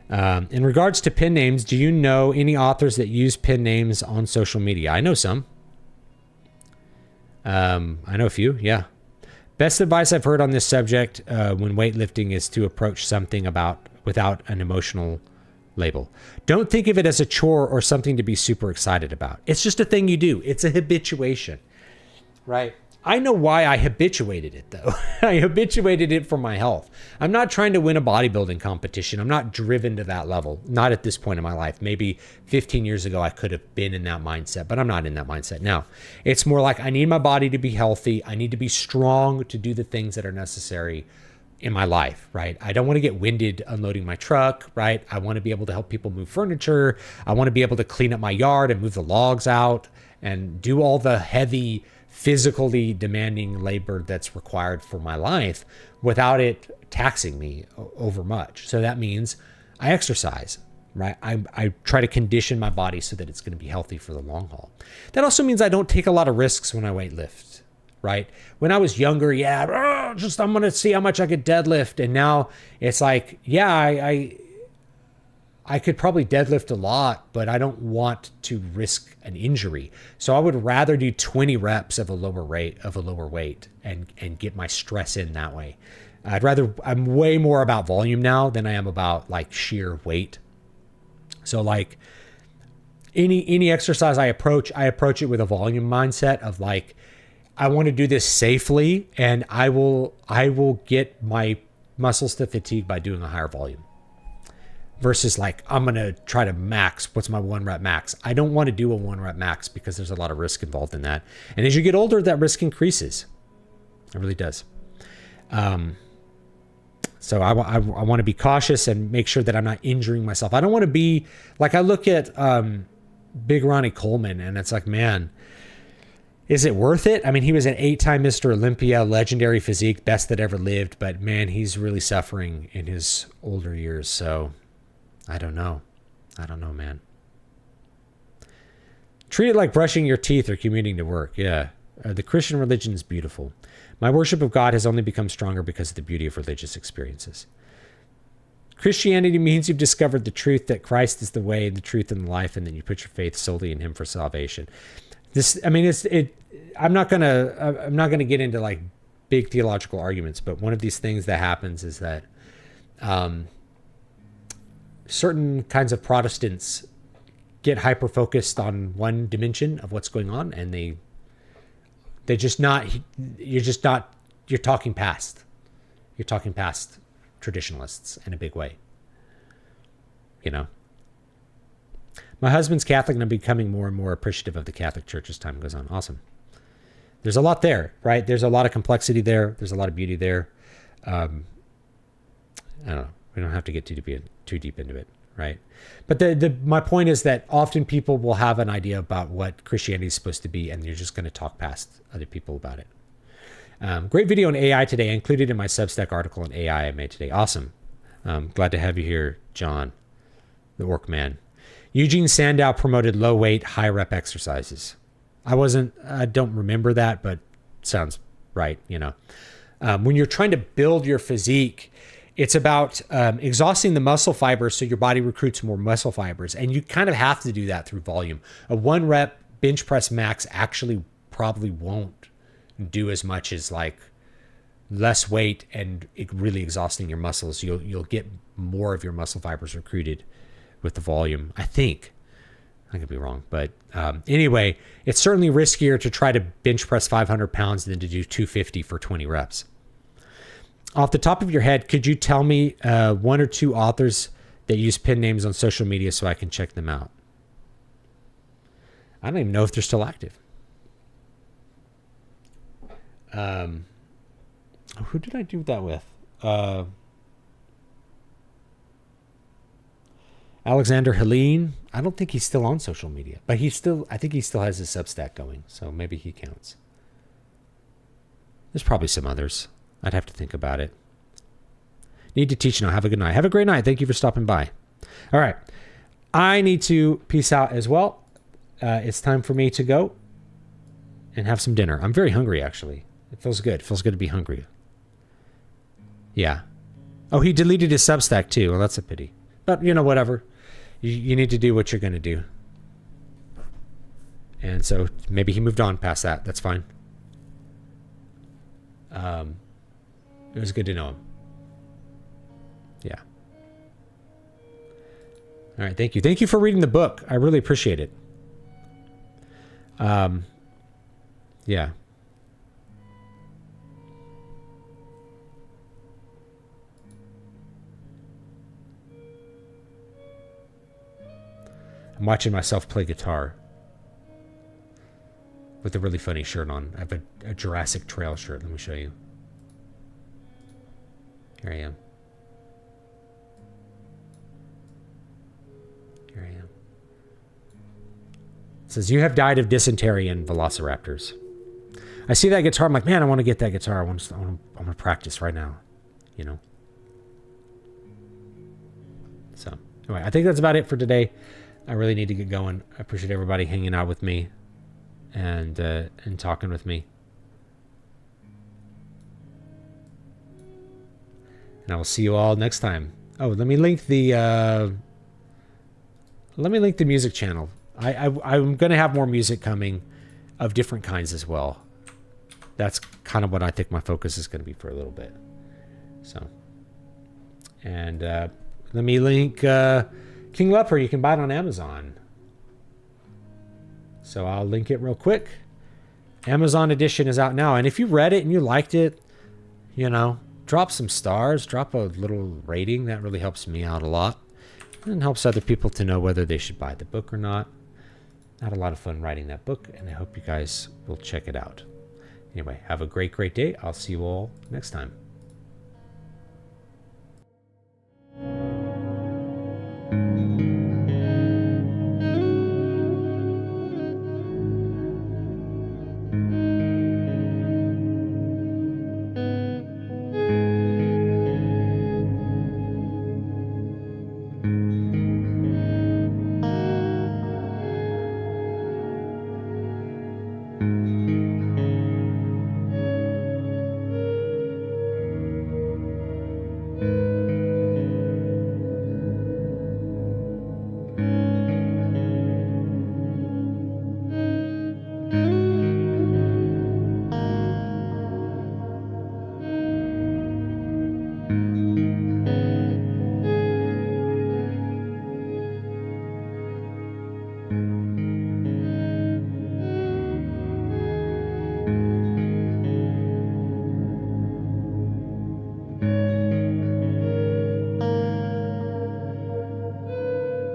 In regards to pen names, do you know any authors that use pen names on social media? I know some. I know a few, yeah. Best advice I've heard on this subject when weightlifting is to approach something without an emotional label. Don't think of it as a chore or something to be super excited about. It's just a thing you do. It's a habituation, right? I know why I habituated it, though. I habituated it for my health. I'm not trying to win a bodybuilding competition. I'm not driven to that level. Not at this point in my life. Maybe 15 years ago, I could have been in that mindset, but I'm not in that mindset now. It's more like I need my body to be healthy. I need to be strong to do the things that are necessary in my life, right? I don't want to get winded unloading my truck, right? I want to be able to help people move furniture. I want to be able to clean up my yard and move the logs out and do all the heavy, physically demanding labor that's required for my life without it taxing me over much. So that means I exercise, right? I try to condition my body so that it's going to be healthy for the long haul. That also means I don't take a lot of risks when I weightlift, right? When I was younger, I'm going to see how much I could deadlift. And now it's like, I could probably deadlift a lot, but I don't want to risk an injury. So I would rather do 20 reps of a lower weight and get my stress in that way. I'm way more about volume now than I am about like sheer weight. So like any exercise I approach it with a volume mindset of like, I want to do this safely, and I will get my muscles to fatigue by doing a higher volume. Versus like, I'm going to try to max. What's my 1 rep max? I don't want to do a 1 rep max because there's a lot of risk involved in that. And as you get older, that risk increases. It really does. So I want to be cautious and make sure that I'm not injuring myself. I don't want to be like, I look at Big Ronnie Coleman and it's like, man, is it worth it? I mean, he was an 8-time Mr. Olympia, legendary physique, best that ever lived. But man, he's really suffering in his older years. So I don't know, man. Treat it like brushing your teeth or commuting to work. Yeah. The Christian religion is beautiful. My worship of God has only become stronger because of the beauty of religious experiences. Christianity means you've discovered the truth that Christ is the way, the truth, and the life, and that you put your faith solely in him for salvation. I'm not gonna get into like big theological arguments, but one of these things that happens is that certain kinds of Protestants get hyper focused on one dimension of what's going on, and you're talking past traditionalists in a big way. My husband's Catholic, and I'm becoming more and more appreciative of the Catholic Church as time goes on. Awesome. There's a lot there, right? There's a lot of complexity there. There's a lot of beauty there. I don't know. We don't have to get too deep into it, right? But my point is that often people will have an idea about what Christianity is supposed to be, and you're just going to talk past other people about it. Great video on AI today. I included in my Substack article on AI I made today. Awesome. Glad to have you here, John, the Orc Man. Eugene Sandow promoted low weight, high rep exercises. I don't remember that, but sounds right, you know. When you're trying to build your physique, it's about exhausting the muscle fibers so your body recruits more muscle fibers. And you kind of have to do that through volume. A 1 rep bench press max actually probably won't do as much as like less weight and it really exhausting your muscles. You'll get more of your muscle fibers recruited with the volume, I think. I could be wrong, but anyway, it's certainly riskier to try to bench press 500 pounds than to do 250 for 20 reps. Off the top of your head, could you tell me 1 or 2 authors that use pen names on social media so I can check them out? I don't even know if they're still active. Who did I do that with? Alexander Helene. I don't think he's still on social media, but I think he still has his Substack going, so maybe he counts. There's probably some others. I'd have to think about it. Need to teach now. Have a good night. Have a great night. Thank you for stopping by. All right. I need to peace out as well. It's time for me to go and have some dinner. I'm very hungry, actually. It feels good. It feels good to be hungry. Yeah. Oh, he deleted his Substack too. Well, that's a pity. But, you know, whatever. You need to do what you're going to do. And so maybe he moved on past that. That's fine. It was good to know him. Yeah. All right. Thank you. Thank you for reading the book. I really appreciate it. Yeah. I'm watching myself play guitar with a really funny shirt on. I have a Jurassic Trail shirt. Let me show you. Here I am. Here I am. It says, you have died of dysentery and velociraptors. I see that guitar. I'm like, man, I want to get that guitar. I want to practice right now. You know? So, anyway, I think that's about it for today. I really need to get going. I appreciate everybody hanging out with me and talking with me. And I will see you all next time. Oh, let me link the music channel. I'm going to have more music coming of different kinds as well. That's kind of what I think my focus is going to be for a little bit. So, and let me link King Leopard. You can buy it on Amazon. So I'll link it real quick. Amazon edition is out now. And if you read it and you liked it, you know, drop some stars, drop a little rating. That really helps me out a lot. And helps other people to know whether they should buy the book or not. I had a lot of fun writing that book, and I hope you guys will check it out. Anyway, have a great, great day. I'll see you all next time.